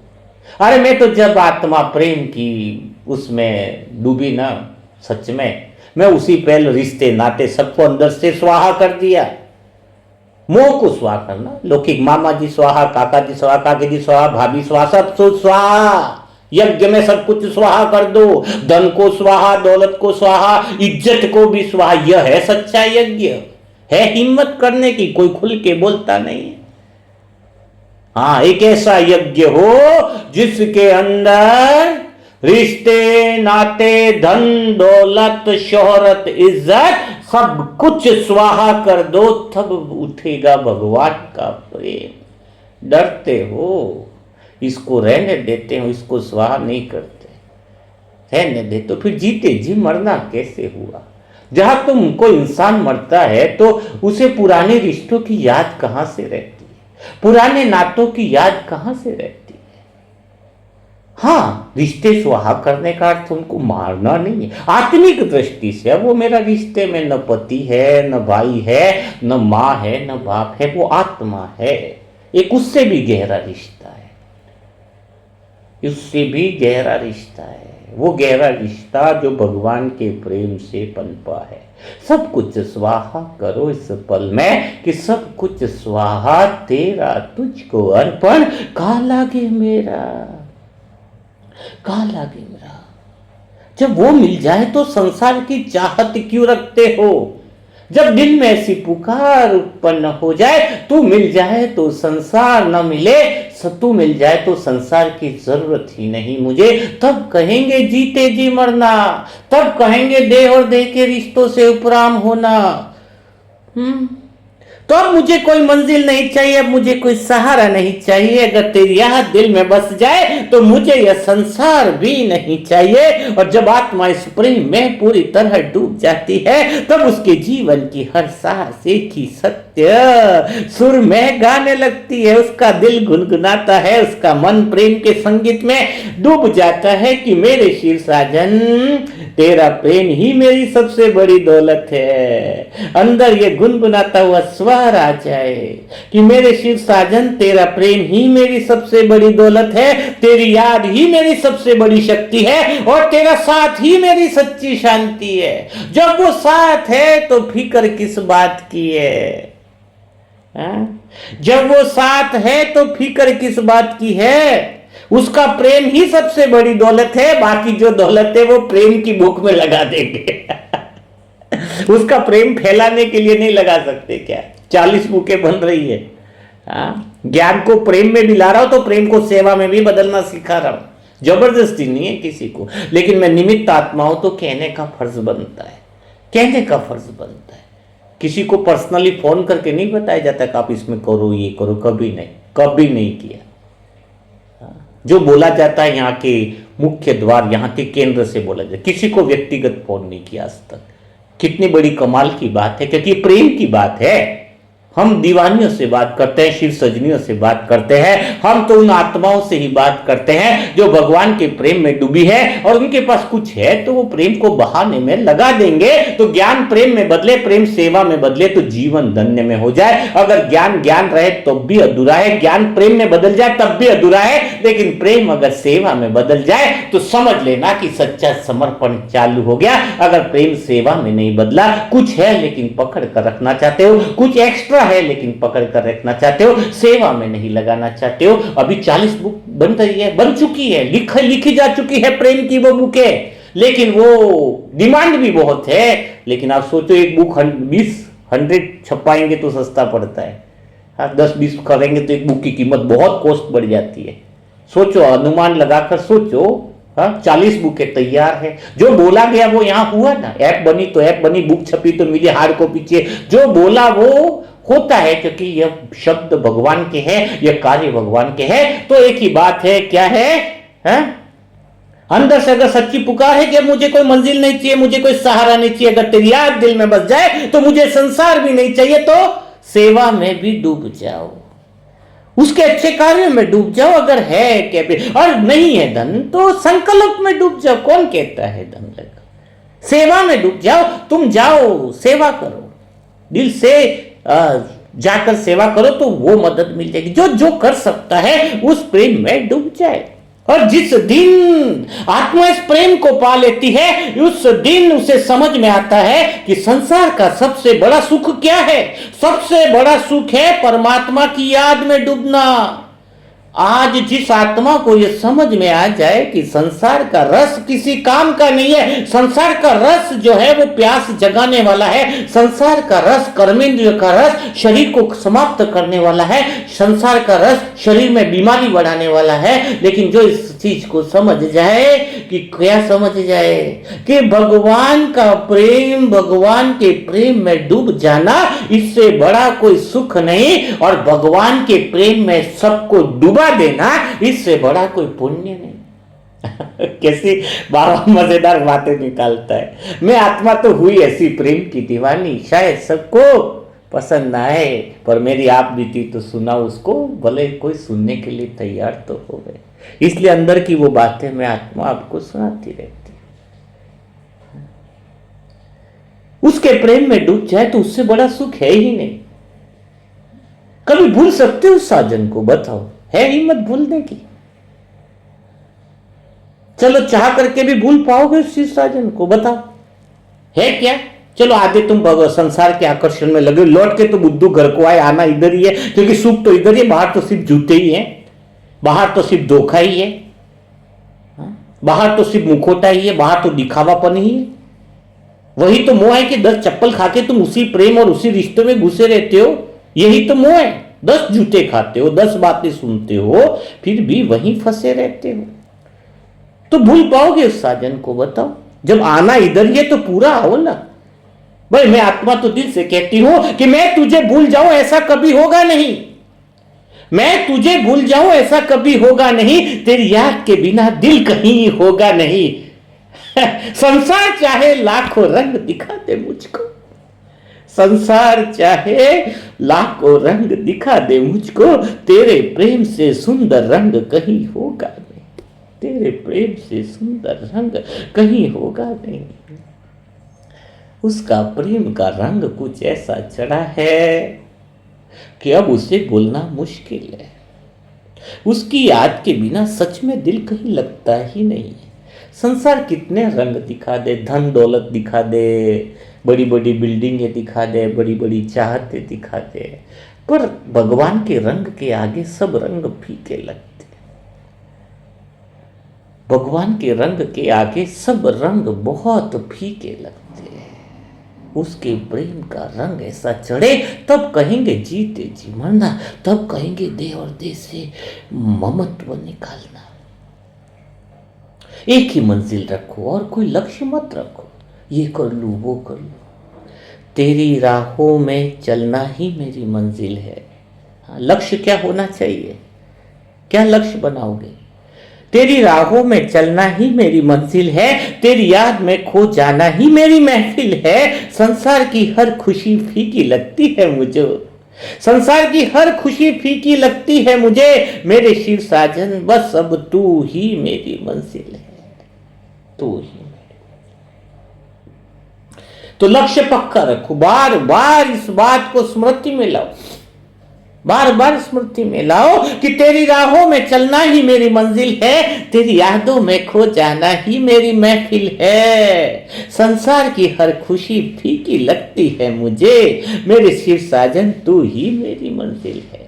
अरे मैं तो जब आत्मा प्रेम की उसमें डूबी ना, सच में मैं उसी पहल रिश्ते नाते सबको अंदर से स्वाहा कर दिया। मोह को स्वाहा करना, लौकिक मामा जी स्वाहा, काका जी स्वाहा, काके जी स्वाहा, भाभी स्वाहा, सब कुछ स्वाहा। यज्ञ में सब कुछ स्वाहा कर दो, धन को स्वाहा, दौलत को स्वाहा, इज्जत को भी स्वाहा। यह है सच्चा यज्ञ, है हिम्मत करने की। कोई खुल के बोलता नहीं। हाँ, एक ऐसा यज्ञ हो जिसके अंदर रिश्ते नाते, धन दौलत, शोहरत, इज्जत, सब कुछ स्वाहा कर दो, तब उठेगा भगवान का प्रेम। डरते हो, इसको रहने देते हो, इसको स्वाहा नहीं करते, रहने दे तो फिर जीते जी मरना कैसे हुआ? जहां तुम कोई इंसान मरता है तो उसे पुराने रिश्तों की याद कहां से रहती है, पुराने नातों की याद कहां से रहती है? हाँ, रिश्ते स्वाहा करने का अर्थ उनको मारना नहीं है। आत्मिक दृष्टि से वो मेरा रिश्ते में न पति है, न भाई है, न माँ है, न बाप है, वो आत्मा है, एक उससे भी गहरा रिश्ता है। उससे भी गहरा रिश्ता है। वो गहरा रिश्ता जो भगवान के प्रेम से पनपा है। सब कुछ स्वाहा करो इस पल में, कि सब कुछ स्वाहा तेरा तुझको अर्पण, कहाँ लागे मेरा, कहाँ लागे मेरा। जब वो मिल जाए तो संसार की चाहत क्यों रखते हो। जब दिल में ऐसी पुकार उत्पन्न हो जाए, तू मिल जाए तो संसार न मिले, तू मिल जाए तो संसार की जरूरत ही नहीं मुझे, तब कहेंगे जीते जी मरना, तब कहेंगे देह और देह के रिश्तों से उपराम होना। तो अब मुझे कोई मंजिल नहीं चाहिए, अब मुझे कोई सहारा नहीं चाहिए। अगर तेरी याद दिल में बस जाए तो मुझे यह संसार भी नहीं चाहिए। और जब आत्मा इस प्रेम में पूरी तरह डूब जाती है, तब उसके जीवन की हर सांस एक ही सत्य सुर में गाने लगती है। उसका दिल गुनगुनाता है, उसका मन प्रेम के संगीत में डूब जाता है कि मेरे शिर साजन, तेरा प्रेम ही मेरी सबसे बड़ी दौलत है। अंदर ये गुनगुनाता हुआ स्वर आ जाए कि मेरे शिव साजन, तेरा प्रेम ही मेरी सबसे बड़ी दौलत है, तेरी याद ही मेरी सबसे बड़ी शक्ति है, और तेरा साथ ही मेरी सच्ची शांति है। जब वो साथ है तो फिक्र किस बात की है? जब वो साथ है तो फिक्र किस बात की है? उसका प्रेम ही सबसे बड़ी दौलत है। बाकी जो दौलत है वो प्रेम की भूख में लगा देंगे। उसका प्रेम फैलाने के लिए नहीं लगा सकते क्या? 40 बुकें बन रही है। ज्ञान को प्रेम में भी ला रहा हूं, तो प्रेम को सेवा में भी बदलना सिखा रहा हूं। जबरदस्ती नहीं है किसी को, लेकिन मैं निमित्त आत्मा हूं तो कहने का फर्ज बनता है, कहने का फर्ज बनता है। किसी को पर्सनली फोन करके नहीं बताया जाता कि आप इसमें करो, ये करो, कभी नहीं, कभी नहीं किया। जो बोला जाता है यहाँ के मुख्य द्वार, यहाँ के केंद्र से बोला जाता है, किसी को व्यक्तिगत फोन नहीं किया आज तक। कितनी बड़ी कमाल की बात है, क्योंकि प्रेम की बात है। हम दीवानियों से बात करते हैं, शिव सजनियों से बात करते हैं, हम तो उन आत्माओं से ही बात करते हैं जो भगवान के प्रेम में डूबी है, और उनके पास कुछ है तो वो प्रेम को बहाने में लगा देंगे। तो ज्ञान प्रेम में बदले, प्रेम सेवा में बदले तो जीवन धन्य में हो जाए। अगर ज्ञान ज्ञान रहे तब तो भी अधूरा है, ज्ञान प्रेम में बदल जाए तब भी अधूरा है, लेकिन प्रेम अगर सेवा में बदल जाए तो समझ लेना कि सच्चा समर्पण चालू हो गया। अगर प्रेम सेवा में नहीं बदला, कुछ है लेकिन पकड़ कर रखना चाहते हो, कुछ एक्स्ट्रा है लेकिन पकड़ कर रखना चाहते हो, सेवा में नहीं लगाना चाहते हो। अभी 40 बुक बन रही है, बन चुकी है, लिखी जा चुकी है प्रेम की वो बुकें, लेकिन वो डिमांड भी बहुत है। लेकिन आप सोचो, एक बुक 100 छपाएंगे तो सस्ता पड़ता है, 10-20 करेंगे तो एक बुक की कीमत बहुत कॉस्ट बढ़ जाती है। सोचो, अनुमान लगाकर सोचो, 40 बुकें तैयार है। जो बोला गया वो यहां हुआ ना। ऐप बनी तो ऐप बनी, बुक छपी तो मिली हार्ड कॉपी चाहिए। जो बोला वो होता है, क्योंकि यह शब्द भगवान के हैं, यह कार्य भगवान के हैं। तो एक ही बात है, क्या है? अंदर से अगर सच्ची पुकार है कि अब मुझे कोई मंजिल नहीं चाहिए, मुझे कोई सहारा नहीं चाहिए, अगर तेरी याद दिल में बस जाए तो मुझे संसार भी नहीं चाहिए, तो सेवा में भी डूब जाओ, उसके अच्छे कार्यों में डूब जाओ। अगर है क्या, और नहीं है धन तो संकल्प में डूब जाओ। कौन कहता है धन लगा? सेवा में डूब जाओ। तुम जाओ, सेवा करो, दिल से जाकर सेवा करो तो वो मदद मिल जाएगी। जो जो कर सकता है उस प्रेम में डूब जाए। और जिस दिन आत्मा इस प्रेम को पा लेती है, उस दिन उसे समझ में आता है कि संसार का सबसे बड़ा सुख क्या है। सबसे बड़ा सुख है परमात्मा की याद में डूबना। आज जिस आत्मा को यह समझ में आ जाए कि संसार का रस किसी काम का नहीं है, संसार का रस जो है वो प्यास जगाने वाला है, संसार का रस, कर्मेंद्रिय का रस शरीर को समाप्त करने वाला है, संसार का रस शरीर में बीमारी बढ़ाने वाला है। लेकिन जो इस चीज को समझ जाए, कि क्या समझ जाए कि भगवान का प्रेम, भगवान के प्रेम में डूब जाना, इससे बड़ा कोई सुख नहीं, और भगवान के प्रेम में सबको डुबा देना, इससे बड़ा कोई पुण्य नहीं। कैसी बाबा मजेदार बातें निकालता है। मैं आत्मा तो हुई ऐसी प्रेम की दीवानी, शायद सबको पसंद आए, पर मेरी आप बीती तो सुना उसको, भले कोई सुनने के लिए तैयार तो हो गए। इसलिए अंदर की वो बातें मैं आत्मा आपको सुनाती रहती। उसके प्रेम में डूब जाए तो उससे बड़ा सुख है ही नहीं। कभी भूल सकते हो उस साजन को? बताओ, है हिम्मत भूलने की? चलो चाह करके भी भूल पाओगे उस शिव साजन को? बताओ है क्या? चलो आधे तुम संसार के आकर्षण में लगे, लौट के तो बुद्धू घर को आए, आना इधर ही है, क्योंकि सुख तो इधर ही है, बाहर तो सिर्फ जूते ही है, बाहर तो सिर्फ धोखा ही है, बाहर तो सिर्फ मुखोटा ही है, बाहर तो दिखावापन ही है। वही तो मोह है कि 10 चप्पल खा के तुम उसी प्रेम और उसी रिश्ते में घुसे रहते हो। यही तो मोह है। 10 जूते खाते हो, 10 बातें सुनते हो, फिर भी वहीं फंसे रहते हो। तो भूल पाओगे उस साजन को? बताओ। जब आना इधर ही है तो पूरा आओ ना भाई। मैं आत्मा तो दिल से कहती हूं कि मैं तुझे भूल जाऊं ऐसा कभी होगा नहीं। मैं तुझे भूल जाऊं ऐसा कभी होगा नहीं। तेरी याद के बिना दिल कहीं होगा नहीं। संसार चाहे लाखों रंग दिखा दे मुझको, संसार चाहे लाखों रंग दिखा दे मुझको, तेरे प्रेम से सुंदर रंग कहीं होगा नहीं। तेरे प्रेम से सुंदर रंग कहीं होगा नहीं। उसका प्रेम का रंग कुछ ऐसा चढ़ा है कि अब उसे बोलना मुश्किल है। उसकी याद के बिना सच में दिल कहीं लगता ही नहीं है। संसार कितने रंग दिखा दे, धन दौलत दिखा दे, बड़ी बड़ी बिल्डिंगें दिखा दे, बड़ी बड़ी चाहते दिखा दे, पर भगवान के रंग के आगे सब रंग फीके लगते। भगवान के रंग के आगे सब रंग बहुत फीके लगते हैं। उसके प्रेम का रंग ऐसा चढ़े तब कहेंगे जीते जी मरना, तब कहेंगे देह और देह से ममत्व निकालना। एक ही मंजिल रखो और कोई लक्ष्य मत रखो, ये कर लूं वो कर लूं। तेरी राहों में चलना ही मेरी मंजिल है। लक्ष्य क्या होना चाहिए? क्या लक्ष्य बनाओगे? तेरी राहों में चलना ही मेरी मंजिल है, तेरी याद में खो जाना ही मेरी महफिल है। संसार की हर खुशी फीकी लगती है मुझे, संसार की हर खुशी फीकी लगती है मुझे। मेरे शिव साजन बस अब तू ही मेरी मंजिल है, तू ही। तो लक्ष्य पक्का रखो, बार बार इस बात को स्मृति में लाओ, बार बार स्मृति में लाओ कि तेरी राहों में चलना ही मेरी मंजिल है, तेरी यादों में खो जाना ही मेरी महफिल है। संसार की हर खुशी फीकी लगती है मुझे, मेरे शिव साजन तू ही मेरी मंजिल है।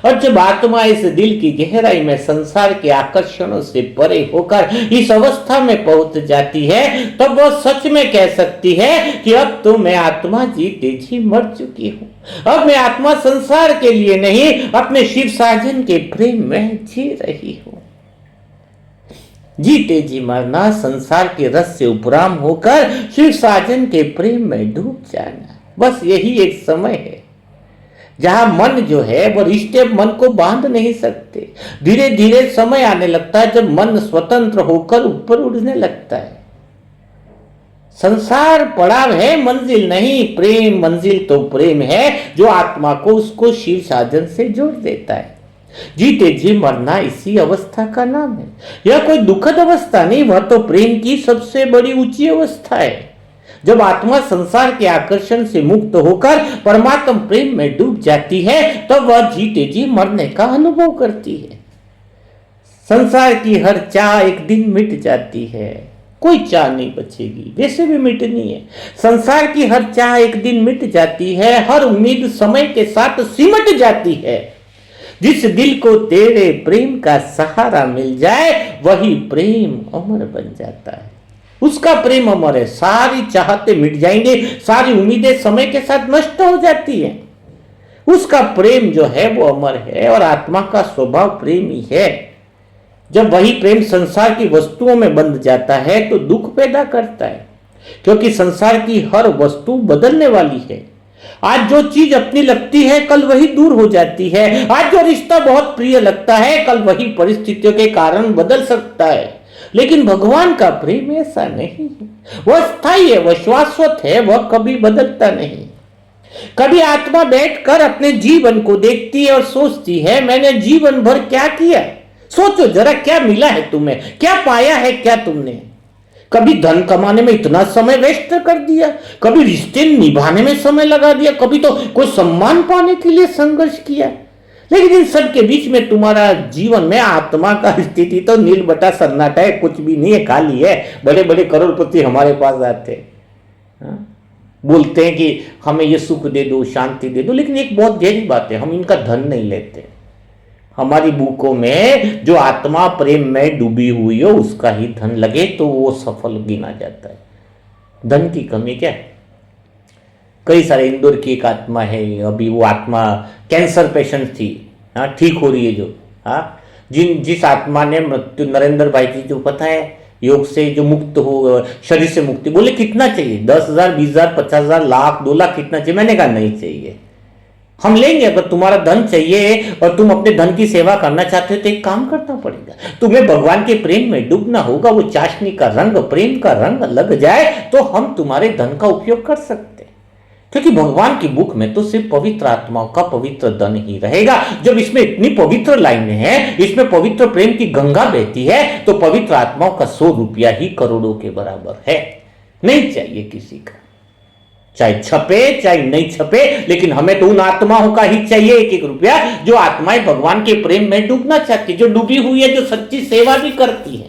और जब आत्मा इस दिल की गहराई में संसार के आकर्षणों से परे होकर इस अवस्था में पहुंच जाती है, तब वह सच में कह सकती है कि अब तो मैं आत्मा जीते जी मर चुकी हूं। अब मैं आत्मा संसार के लिए नहीं, अपने शिव साजन के प्रेम में जी रही हूं। जीते जी मरना, संसार के रस से उपराम होकर शिव साजन के प्रेम में डूब जाना, बस यही एक समय है जहां मन जो है वो रिश्ते मन को बांध नहीं सकते। धीरे धीरे समय आने लगता है जब मन स्वतंत्र होकर ऊपर उड़ने लगता है। संसार पड़ाव है, मंजिल नहीं। प्रेम मंजिल तो प्रेम है जो आत्मा को उसको शिव साधन से जोड़ देता है। जीते जी मरना इसी अवस्था का नाम है। यह कोई दुखद अवस्था नहीं, वह तो प्रेम की सबसे बड़ी ऊंची अवस्था है। जब आत्मा संसार के आकर्षण से मुक्त होकर परमात्म प्रेम में डूब जाती है, तब वह जीते जी मरने का अनुभव करती है। संसार की हर चाह एक दिन मिट जाती है, कोई चाह नहीं बचेगी, वैसे भी मिटनी है। संसार की हर चाह एक दिन मिट जाती है, हर उम्मीद समय के साथ सिमट जाती है। जिस दिल को तेरे प्रेम का सहारा मिल जाए, वही प्रेम अमर बन जाता है। उसका प्रेम अमर है। सारी चाहते मिट जाएंगे, सारी उम्मीदें समय के साथ नष्ट हो जाती है। उसका प्रेम जो है वो अमर है और आत्मा का स्वभाव प्रेम ही है। जब वही प्रेम संसार की वस्तुओं में बंध जाता है तो दुख पैदा करता है, क्योंकि संसार की हर वस्तु बदलने वाली है। आज जो चीज अपनी लगती है कल वही दूर हो जाती है। आज जो रिश्ता बहुत प्रिय लगता है कल वही परिस्थितियों के कारण बदल सकता है। लेकिन भगवान का प्रेम ऐसा नहीं है, वह स्थायी है, वह शाश्वत है, वह कभी बदलता नहीं। कभी आत्मा बैठकर अपने जीवन को देखती है और सोचती है मैंने जीवन भर क्या किया। सोचो जरा, क्या मिला है तुम्हें, क्या पाया है क्या तुमने। कभी धन कमाने में इतना समय वेस्ट कर दिया, कभी रिश्ते निभाने में समय लगा दिया, कभी तो कोई सम्मान पाने के लिए संघर्ष किया। लेकिन इन सब के बीच में तुम्हारा जीवन में आत्मा का स्थिति तो नील बटा सन्नाटा है, कुछ भी नहीं है, खाली है। बड़े बड़े करोड़पति हमारे पास आते हैं, हाँ? बोलते हैं कि हमें ये सुख दे दो, शांति दे दो, लेकिन एक बहुत गहरी बात है, हम इनका धन नहीं लेते। हमारी बुकों में जो आत्मा प्रेम में डूबी हुई हो उसका ही धन लगे तो वो सफल गिना जाता है। धन की कमी क्या है? कई सारे, इंदौर की एक आत्मा है, अभी वो आत्मा कैंसर पेशेंट थी, हाँ, ठीक हो रही है जो, हाँ, जिस आत्मा ने मृत्यु, नरेंद्र भाई जी जो पता है, योग से जो मुक्त हो, शरीर से मुक्ति, बोले कितना चाहिए? 10,000, 20,000, 50,000, लाख, 2 लाख, कितना चाहिए? मैंने कहा नहीं चाहिए, हम लेंगे। अगर तुम्हारा धन चाहिए और तुम अपने धन की सेवा करना चाहते हो तो एक काम करना पड़ेगा, तुम्हें भगवान के प्रेम में डूबना होगा। वो चाशनी का रंग, प्रेम का रंग लग जाए तो हम तुम्हारे धन का उपयोग कर सकते हैं, क्योंकि भगवान की बुक में तो सिर्फ पवित्र आत्माओं का पवित्र धन ही रहेगा। जब इसमें इतनी पवित्र लाइनें हैं, इसमें पवित्र प्रेम की गंगा बहती है, तो पवित्र आत्माओं का 100 रुपया ही करोड़ों के बराबर है। नहीं चाहिए किसी का, चाहे छपे चाहे नहीं छपे, लेकिन हमें तो उन आत्माओं का ही चाहिए 1-1 रुपया, जो आत्माएं भगवान के प्रेम में डूबना चाहती, जो डूबी हुई है, जो सच्ची सेवा भी करती है।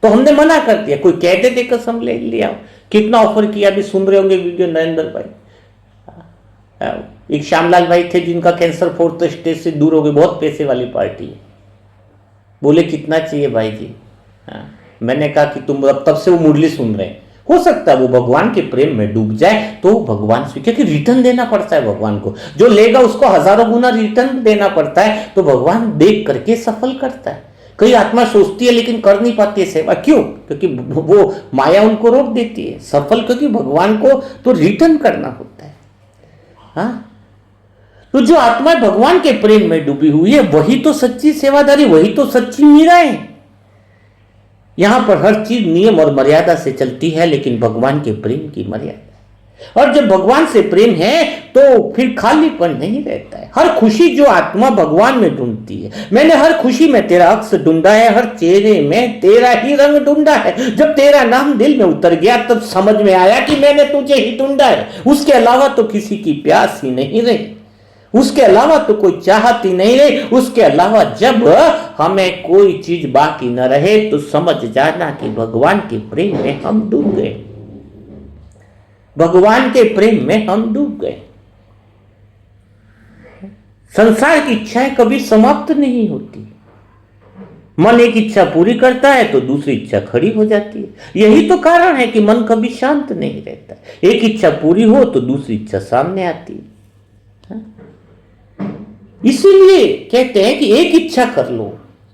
तो हमने मना कर दिया। कोई कहते थे कसम ले लिया, कितना ऑफर किया, अभी सुन रहे होंगे वीडियो, नरेंद्र भाई, एक श्यामलाल भाई थे जिनका कैंसर 4th स्टेज से दूर हो गए, बहुत पैसे वाली पार्टी है। बोले कितना चाहिए भाई जी? हाँ, मैंने कहा कि तुम, अब तब से वो मुरली सुन रहे हैं, हो सकता है वो भगवान के प्रेम में डूब जाए तो भगवान से, क्योंकि रिटर्न देना पड़ता है भगवान को, जो लेगा उसको हजारों गुना रिटर्न देना पड़ता है, तो भगवान देख करके सफल करता है। कई आत्मा सोचती है लेकिन कर नहीं पाती है सेवा, क्यों? क्योंकि वो माया उनको रोक देती है सफल, क्योंकि भगवान को तो रिटर्न करना होता है। हाँ, तो जो आत्मा भगवान के प्रेम में डूबी हुई है वही तो सच्ची सेवादारी, वही तो सच्ची मीरा है। यहां पर हर चीज नियम और मर्यादा से चलती है, लेकिन भगवान के प्रेम की मर्यादा, और जब भगवान से प्रेम है तो फिर खालीपन नहीं रहता है। हर खुशी जो आत्मा भगवान में ढूंढती है, मैंने हर खुशी में तेरा अक्स ढूंढा है, हर चेहरे में तेरा ही रंग ढूंढा है। जब तेरा नाम दिल में उतर गया तब समझ में आया कि मैंने तुझे ही ढूंढा है, उसके अलावा तो किसी की प्यास ही नहीं रही, उसके अलावा तो कोई चाहती नहीं रही। उसके अलावा जब हमें कोई चीज बाकी न रहे तो समझ जाना कि भगवान के प्रेम में हम डूब गए, भगवान के प्रेम में हम डूब गए। संसार की इच्छाएं कभी समाप्त नहीं होती। मन एक इच्छा पूरी करता है तो दूसरी इच्छा खड़ी हो जाती है। यही तो कारण है कि मन कभी शांत नहीं रहता। एक इच्छा पूरी हो तो दूसरी इच्छा सामने आती है। इसीलिए कहते हैं कि एक इच्छा कर लो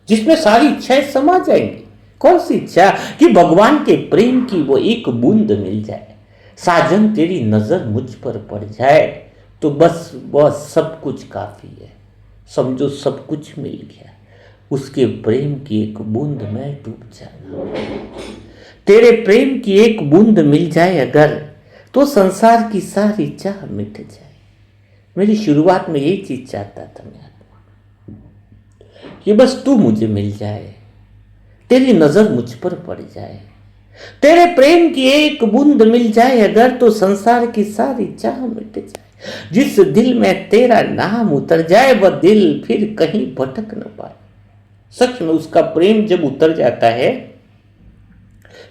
जिसमें सारी इच्छाएं समा जाएंगी। कौन सी इच्छा? कि भगवान के प्रेम की वो एक बूंद मिल जाए, साजन तेरी नजर मुझ पर पड़ जाए तो बस सब कुछ काफी है। समझो सब कुछ मिल गया, उसके प्रेम की एक बूंद में डूब जाना। तेरे प्रेम की एक बूंद मिल जाए अगर तो संसार की सारी चाह मिट जाए। मेरी शुरुआत में यही चीज चाहता था मैं, कि बस तू मुझे मिल जाए, तेरी नजर मुझ पर पड़ जाए, तेरे प्रेम की एक बूंद मिल जाए अगर तो संसार की सारी चाह मिट जाए। जिस दिल में तेरा नाम उतर जाए वह दिल फिर कहीं भटक न पाए। सच में उसका प्रेम जब उतर जाता है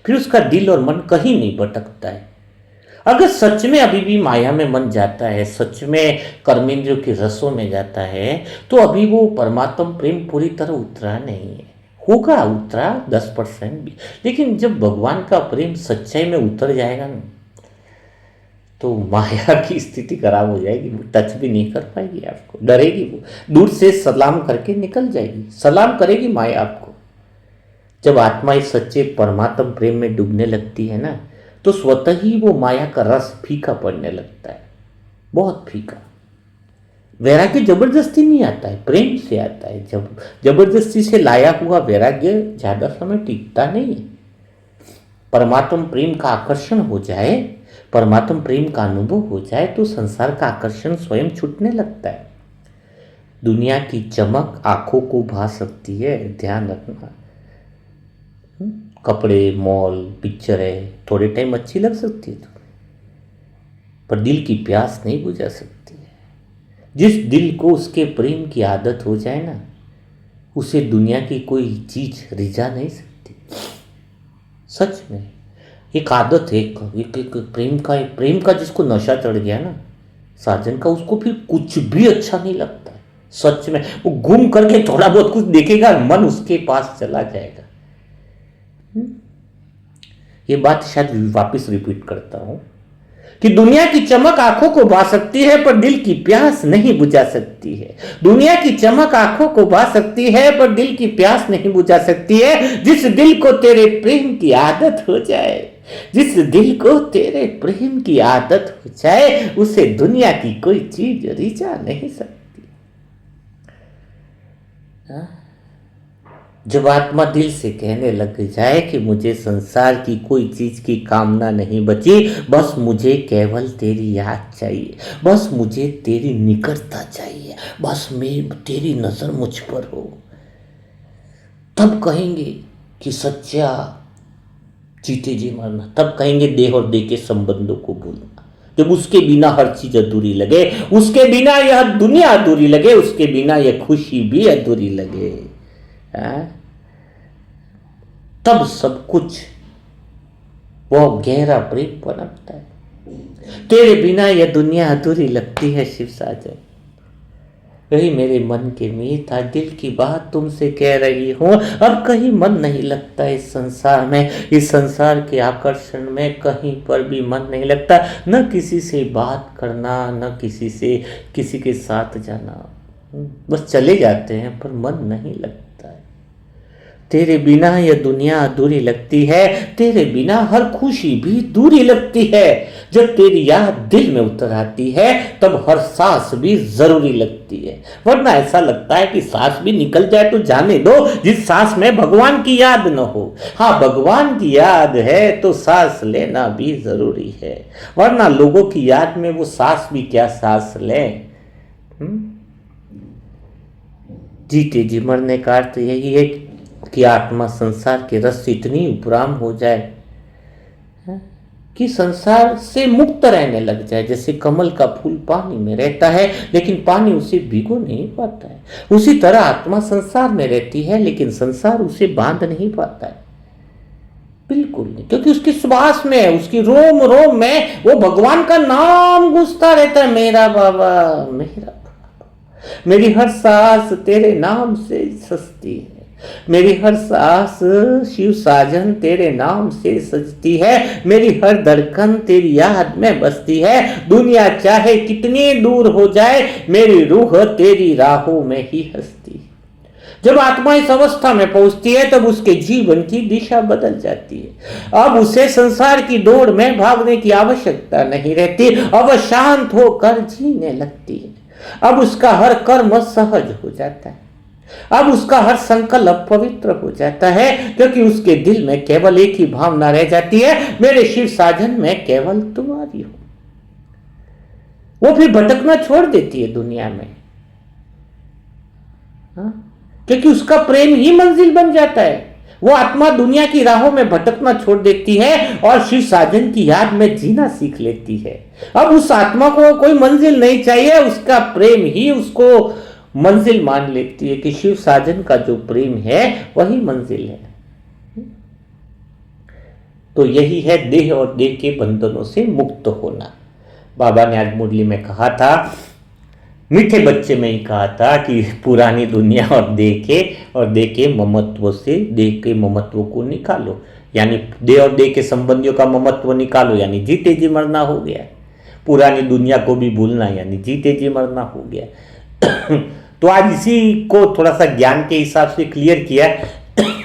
फिर उसका दिल और मन कहीं नहीं भटकता है। अगर सच में अभी भी माया में मन जाता है, सच में कर्मेंद्रियों के रसों में जाता है, तो अभी वो परमात्म प्रेम पूरी तरह उतरा नहीं है। होगा उतरा 10% भी, लेकिन जब भगवान का प्रेम सच्चाई में उतर जाएगा ना तो माया की स्थिति खराब हो जाएगी। वो टच भी नहीं कर पाएगी आपको, डरेगी, वो दूर से सलाम करके निकल जाएगी। सलाम करेगी माया आपको। जब आत्मा इस सच्चे परमात्म प्रेम में डूबने लगती है ना तो स्वतः ही वो माया का रस फीका पड़ने लगता है, बहुत फीका। वैराग्य जबरदस्ती नहीं आता है, प्रेम से आता है। जब जबरदस्ती से लाया हुआ वैराग्य ज्यादा समय टिकता नहीं है। परमात्म प्रेम का आकर्षण हो जाए, परमात्म प्रेम का अनुभव हो जाए तो संसार का आकर्षण स्वयं छूटने लगता है। दुनिया की चमक आंखों को भा सकती है, ध्यान रखना। कपड़े, मॉल, पिक्चरें थोड़े टाइम अच्छी लग सकती है तुम्हें, पर दिल की प्यास नहीं बुझा सकती है। जिस दिल को उसके प्रेम की आदत हो जाए ना, उसे दुनिया की कोई चीज रिझा नहीं सकती। सच में एक आदत है, एक प्रेम का जिसको नशा चढ़ गया ना साजन का, उसको फिर कुछ भी अच्छा नहीं लगता है। सच में वो घूम करके थोड़ा बहुत कुछ देखेगा, मन उसके पास चला जाएगा। ये बात शायद वापस रिपीट करता हूं कि दुनिया की चमक आंखों को भा सकती है पर दिल की प्यास नहीं बुझा सकती है। दुनिया की चमक आंखों को भा सकती है पर दिल की प्यास नहीं बुझा सकती है। जिस दिल को तेरे प्रेम की आदत हो जाए, जिस दिल को तेरे प्रेम की आदत हो जाए, उसे दुनिया की कोई चीज रिझा नहीं सकती। हाँ? जब आत्मा दिल से कहने लग जाए कि मुझे संसार की कोई चीज की कामना नहीं बची, बस मुझे केवल तेरी याद चाहिए, बस मुझे तेरी निकटता चाहिए, बस मैं तेरी नजर मुझ पर हो, तब कहेंगे कि सच्चा जीते जी मरना। तब कहेंगे देह और देह के संबंधों को भूलना। जब उसके बिना हर चीज अधूरी लगे, उसके बिना यह दुनिया अधूरी लगे, उसके बिना यह खुशी भी अधूरी लगे, तब सब कुछ वो गहरा प्रेम पनपता है। तेरे बिना यह दुनिया अधूरी लगती है शिव साजन। यही मेरे मन के मीत, आज दिल की बात तुमसे कह रही हूं। अब कहीं मन नहीं लगता इस संसार में, इस संसार के आकर्षण में कहीं पर भी मन नहीं लगता। न किसी से बात करना, न किसी के साथ जाना, बस चले जाते हैं पर मन नहीं लगता है। तेरे बिना यह दुनिया अधूरी लगती है, तेरे बिना हर खुशी भी दूरी लगती है। जब तेरी याद दिल में उतर आती है, तब हर सांस भी जरूरी लगती है। वरना ऐसा लगता है कि सांस भी निकल जाए तो जाने दो, जिस सांस में भगवान की याद न हो। हाँ, भगवान की याद है तो सांस लेना भी जरूरी है, वरना लोगों की याद में वो सांस भी क्या सांस लें। जीते जी मरने का अर्थ यही है कि आत्मा संसार के रस से इतनी उपराम हो जाए कि संसार से मुक्त रहने लग जाए। जैसे कमल का फूल पानी में रहता है लेकिन पानी उसे भिगो नहीं पाता है, उसी तरह आत्मा संसार में रहती है लेकिन संसार उसे बांध नहीं पाता है, बिल्कुल नहीं। क्योंकि उसकी श्वास में, उसकी रोम रोम में वो भगवान का नाम गूंजता रहता है, मेरा बाबा, मेरा बाबा। मेरी हर सांस तेरे नाम से सजती है, मेरी हर सांस शिव साजन तेरे नाम से सजती है, मेरी हर धड़कन तेरी याद में बसती है। दुनिया चाहे कितनी दूर हो जाए, मेरी रूह तेरी राहों में ही हंसती है। जब आत्मा इस अवस्था में पहुंचती है तब उसके जीवन की दिशा बदल जाती है। अब उसे संसार की दौड़ में भागने की आवश्यकता नहीं रहती, अब शांत होकर जीने लगती है। अब उसका हर कर्म सहज हो जाता है, अब उसका हर संकल्प पवित्र हो जाता है, क्योंकि उसके दिल में केवल एक ही भावना रह जाती है, मेरे शिव साजन में केवल तुम्हारी हो। वो फिर भटकना छोड़ देती है दुनिया में, क्योंकि उसका प्रेम ही मंजिल बन जाता है। वो आत्मा दुनिया की राहों में भटकना छोड़ देती है और शिव साजन की याद में जीना सीख लेती है। अब उस आत्मा को कोई मंजिल नहीं चाहिए, उसका प्रेम ही उसको मंजिल मान लेती है कि शिव साजन का जो प्रेम है वही मंजिल है। तो यही है देह और देह के बंधनों से मुक्त होना। बाबा ने आज मुरली में कहा था, मीठे बच्चे में ही कहा था कि पुरानी दुनिया और देह के ममत्व से देह के ममत्व को निकालो, यानी देह और देह के संबंधियों का ममत्व निकालो, यानी जीते जी मरना हो गया। पुरानी दुनिया को भी भूलना यानी जीते जी मरना हो गया। तो आज इसी को थोड़ा सा ज्ञान के हिसाब से क्लियर किया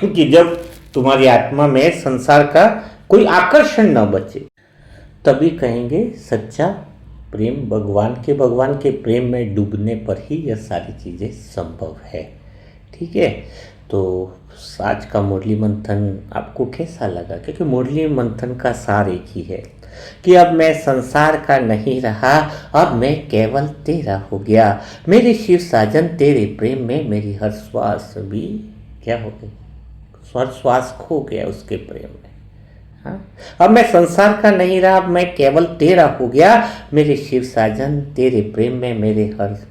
कि जब तुम्हारी आत्मा में संसार का कोई आकर्षण न बचे, तभी कहेंगे सच्चा प्रेम भगवान के प्रेम में डूबने पर ही यह सारी चीज़ें संभव है। ठीक है, तो आज का मुरली मंथन आपको कैसा लगा? क्योंकि मुरली मंथन का सार एक ही है कि अब मैं संसार का नहीं रहा, अब मैं केवल तेरा हो गया। मेरे शिव साजन तेरे प्रेम में मेरी हर श्वास भी क्या हो गई, हर श्वास खो गया उसके प्रेम में। हाँ, अब मैं संसार का नहीं रहा, अब मैं केवल तेरा हो गया मेरे शिव साजन, तेरे प्रेम में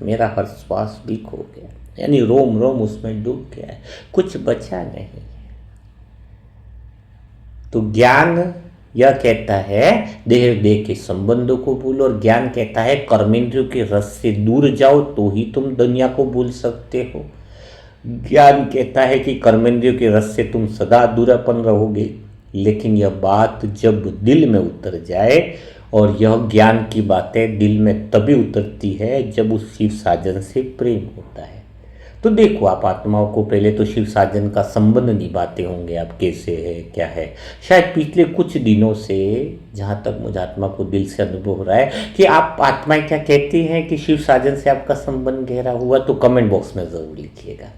मेरा हर श्वास भी खो गया। यानी रोम रोम उसमें डूब गया है, कुछ बचा नहीं। तो ज्ञान यह कहता है देह देह के संबंधों को भूलो, और ज्ञान कहता है कर्मेंद्रियों के रस से दूर जाओ तो ही तुम दुनिया को भूल सकते हो। ज्ञान कहता है कि कर्मेंद्रियों के रस से तुम सदा दूरापन रहोगे, लेकिन यह बात जब दिल में उतर जाए, और यह ज्ञान की बातें दिल में तभी उतरती है जब उस शिव साजन से प्रेम होता है। तो देखो, आप आत्माओं को पहले तो शिव साजन का संबंध निभाते होंगे, आप कैसे है क्या है। शायद पिछले कुछ दिनों से जहाँ तक मुझे आत्मा को दिल से अनुभव हो रहा है कि आप आत्माएं क्या कहती हैं कि शिव साजन से आपका संबंध गहरा हुआ, तो कमेंट बॉक्स में ज़रूर लिखिएगा।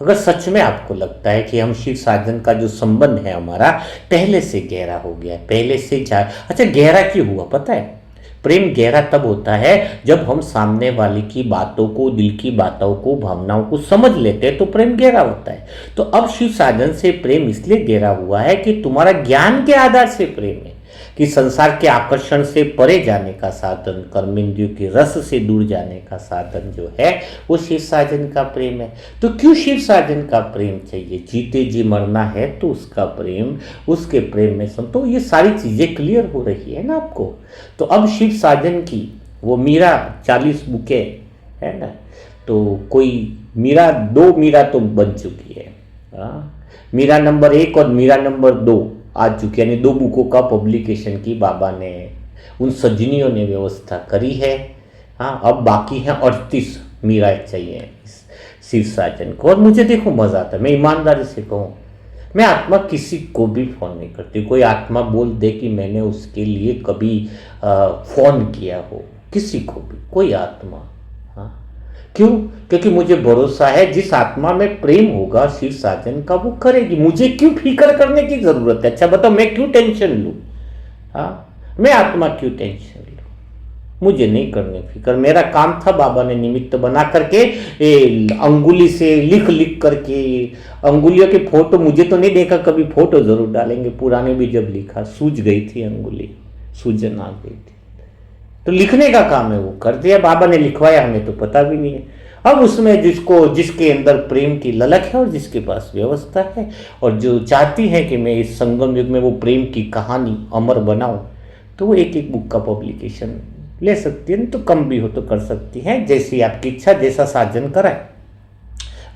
अगर सच में आपको लगता है कि हम शिव साजन का जो संबंध है हमारा पहले से गहरा हो गया है, पहले से अच्छा गहरा क्यों हुआ पता है? प्रेम गहरा तब होता है जब हम सामने वाले की बातों को, दिल की बातों को, भावनाओं को समझ लेते हैं, तो प्रेम गहरा होता है। तो अब शिव साजन से प्रेम इसलिए गहरा हुआ है कि तुम्हारा ज्ञान के आधार से प्रेम है, कि संसार के आकर्षण से परे जाने का साधन, कर्मेंद्रियों के रस से दूर जाने का साधन जो है वो शिव साजन का प्रेम है। तो क्यों शिव साजन का प्रेम चाहिए? जीते जी मरना है तो उसका प्रेम, उसके प्रेम में सुन, तो ये सारी चीजें क्लियर हो रही है ना आपको। तो अब शिव साजन की वो मीरा 40 बुके है ना, तो कोई मीरा 2 मीरा तो बन चुकी है। मीरा नंबर 1 और मीरा नंबर 2 आ चुकी, यानी 2 बुकों का पब्लिकेशन की बाबा ने, उन सज्जनियों ने व्यवस्था करी है। हाँ, अब बाकी हैं 38 मीरा चाहिए शिव साजन को। और मुझे देखो मजा आता है, मैं ईमानदारी से कहूँ, मैं आत्मा किसी को भी फोन नहीं करती। कोई आत्मा बोल दे कि मैंने उसके लिए कभी फोन किया हो, किसी को भी, कोई आत्मा। हाँ, क्यों? क्योंकि मुझे भरोसा है जिस आत्मा में प्रेम होगा शिव साजन का वो करेगी। मुझे क्यों फिक्र करने की जरूरत है? अच्छा बताओ, मैं क्यों टेंशन लूं? हाँ, मैं आत्मा क्यों टेंशन लूं? मुझे नहीं करने फिक्र। मेरा काम था बाबा ने निमित्त बना करके अंगुली से लिख लिख करके, अंगुलियों के फोटो, मुझे तो नहीं देखा कभी, फोटो जरूर डालेंगे। पुराने भी जब लिखा सूज गई थी अंगुली, सूजन आ गई थी, तो लिखने का काम है वो कर दिया बाबा ने, लिखवाया हमें तो पता भी नहीं है। अब उसमें जिसके अंदर प्रेम की ललक है और जिसके पास व्यवस्था है, और जो चाहती है कि मैं इस संगम युग में वो प्रेम की कहानी अमर बनाऊं, तो वो एक बुक का पब्लिकेशन ले सकती है। तो कम भी हो तो कर सकती है, जैसी आपकी इच्छा, जैसा साजन कराए।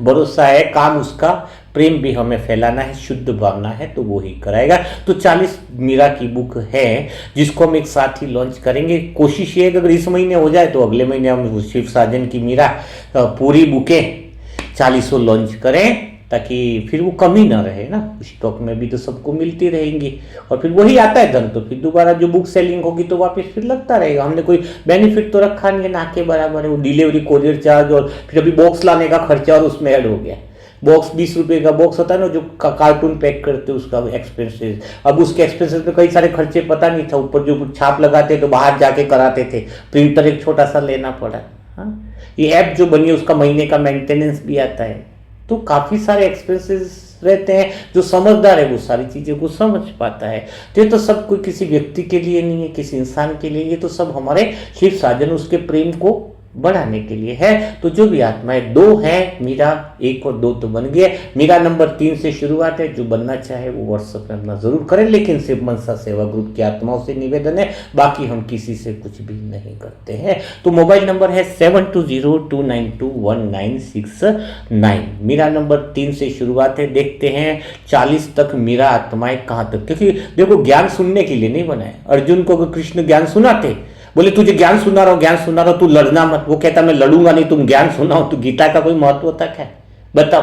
भरोसा है काम उसका, प्रेम भी हमें फैलाना है, शुद्ध भावना है तो वो ही कराएगा। तो 40 मीरा की बुक है जिसको हम एक साथ ही लॉन्च करेंगे। कोशिश ये है कि अगर इस महीने हो जाए तो अगले महीने हम शिव साजन की मीरा पूरी बुकें 40 लॉन्च करें, ताकि फिर वो कमी ना रहे ना, स्टॉक में भी तो सबको मिलती रहेंगी। और फिर वही आता है धन, तो फिर दोबारा जो बुक सेलिंग होगी तो वापस फिर लगता रहेगा। हमने कोई बेनिफिट तो रखा नहीं है, ना के बराबर है। वो डिलीवरी, कोरियर चार्ज, और फिर अभी बॉक्स लाने का खर्चा और उसमें ऐड हो गया। बॉक्स 20 रुपये का बॉक्स होता है ना, जो कार्टून पैक करते हैं, उसका एक्सपेंसेस। अब उसके एक्सपेंसेस में कई सारे खर्चे पता नहीं था, ऊपर जो छाप लगाते तो बाहर जाके कराते थे, प्रिंटर एक छोटा सा लेना पड़ा। हाँ, ये ऐप जो बनी है उसका महीने का मेंटेनेंस भी आता है, तो काफ़ी सारे एक्सपेंसेस रहते हैं। जो समझदार है वो सारी चीज़ों को समझ पाता है। तो ये तो सब कोई किसी व्यक्ति के लिए नहीं है, किसी इंसान के लिए, ये तो सब हमारे शिव साजन उसके प्रेम को बढ़ाने के लिए है। तो जो भी आत्माएं 2 हैं, मीरा 1 और 2 तो बन गए, मीरा नंबर 3 से शुरुआत है। जो बनना चाहे वो व्हाट्सएप में अपना जरूर करें, लेकिन सिर्फ मनसा सेवा ग्रुप की आत्माओं से निवेदन है, बाकी हम किसी से कुछ भी नहीं करते हैं। तो मोबाइल नंबर है 7202921969। मीरा नंबर 3 से शुरुआत है। देखते हैं 40 तक मीरा आत्माएं कहाँ तक, क्योंकि देखो ज्ञान सुनने के लिए नहीं बनाए। अर्जुन को कृष्ण ज्ञान सुनाते, बोले तुझे ज्ञान सुना रहा हूं, ज्ञान सुना रहा हूं, तू लड़ना मत। वो कहता मैं लड़ूंगा नहीं, तुम ज्ञान सुनाओ। तो गीता का कोई महत्व तक है? बताओ,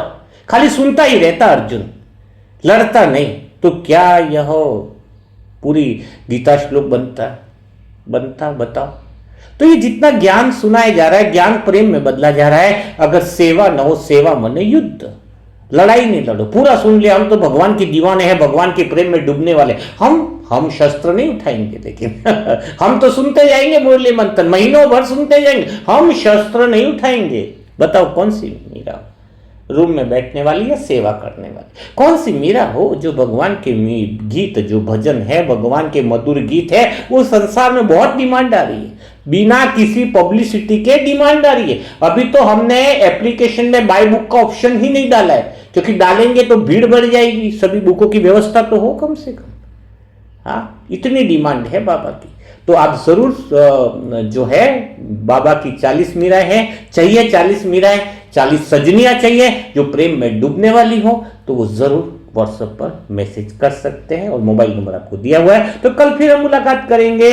खाली सुनता ही रहता अर्जुन, लड़ता नहीं। तो क्या यह पूरी गीता श्लोक बनता बताओ। तो ये जितना ज्ञान सुनाया जा रहा है, ज्ञान प्रेम में बदला जा रहा है। अगर सेवा न हो, सेवा माने युद्ध, लड़ाई नहीं लड़ो। पूरा सुन लिया, हम तो भगवान के दीवाने हैं, भगवान के प्रेम में डूबने वाले। हम शस्त्र नहीं उठाएंगे, लेकिन हम तो सुनते जाएंगे मुरली मंथन, महीनों भर सुनते जाएंगे, हम शस्त्र नहीं उठाएंगे। बताओ कौन सी मीरा? रूम में बैठने वाली या सेवा करने वाली। कौन सी मीरा हो जो भगवान के गीत, जो भजन है, भगवान के मधुर गीत है, वो संसार में बहुत डिमांड आ रही है, बिना किसी पब्लिसिटी के डिमांड आ रही है। अभी तो हमने एप्लीकेशन में बाय बुक का ऑप्शन ही नहीं डाला है, क्योंकि डालेंगे तो भीड़ बढ़ जाएगी, सभी बुकों की व्यवस्था तो हो कम से कम। हाँ, इतनी डिमांड है बाबा की। तो आप जरूर जो है बाबा की 40 मीराएं हैं, चाहिए 40 मीराएं, 40 सजनियां चाहिए जो प्रेम में डूबने वाली हो, तो वो जरूर व्हाट्सएप पर मैसेज कर सकते हैं और मोबाइल नंबर आपको दिया हुआ है। तो कल फिर हम मुलाकात करेंगे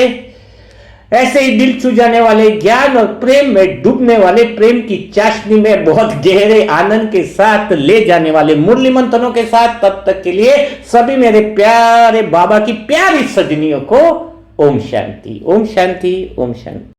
ऐसे ही दिल छू जाने वाले, ज्ञान और प्रेम में डूबने वाले, प्रेम की चाशनी में बहुत गहरे आनंद के साथ ले जाने वाले मुरली मंथनों के साथ। तब तक के लिए सभी मेरे प्यारे बाबा की प्यारी सजनियों को ओम शांति, ओम शांति, ओम शांति।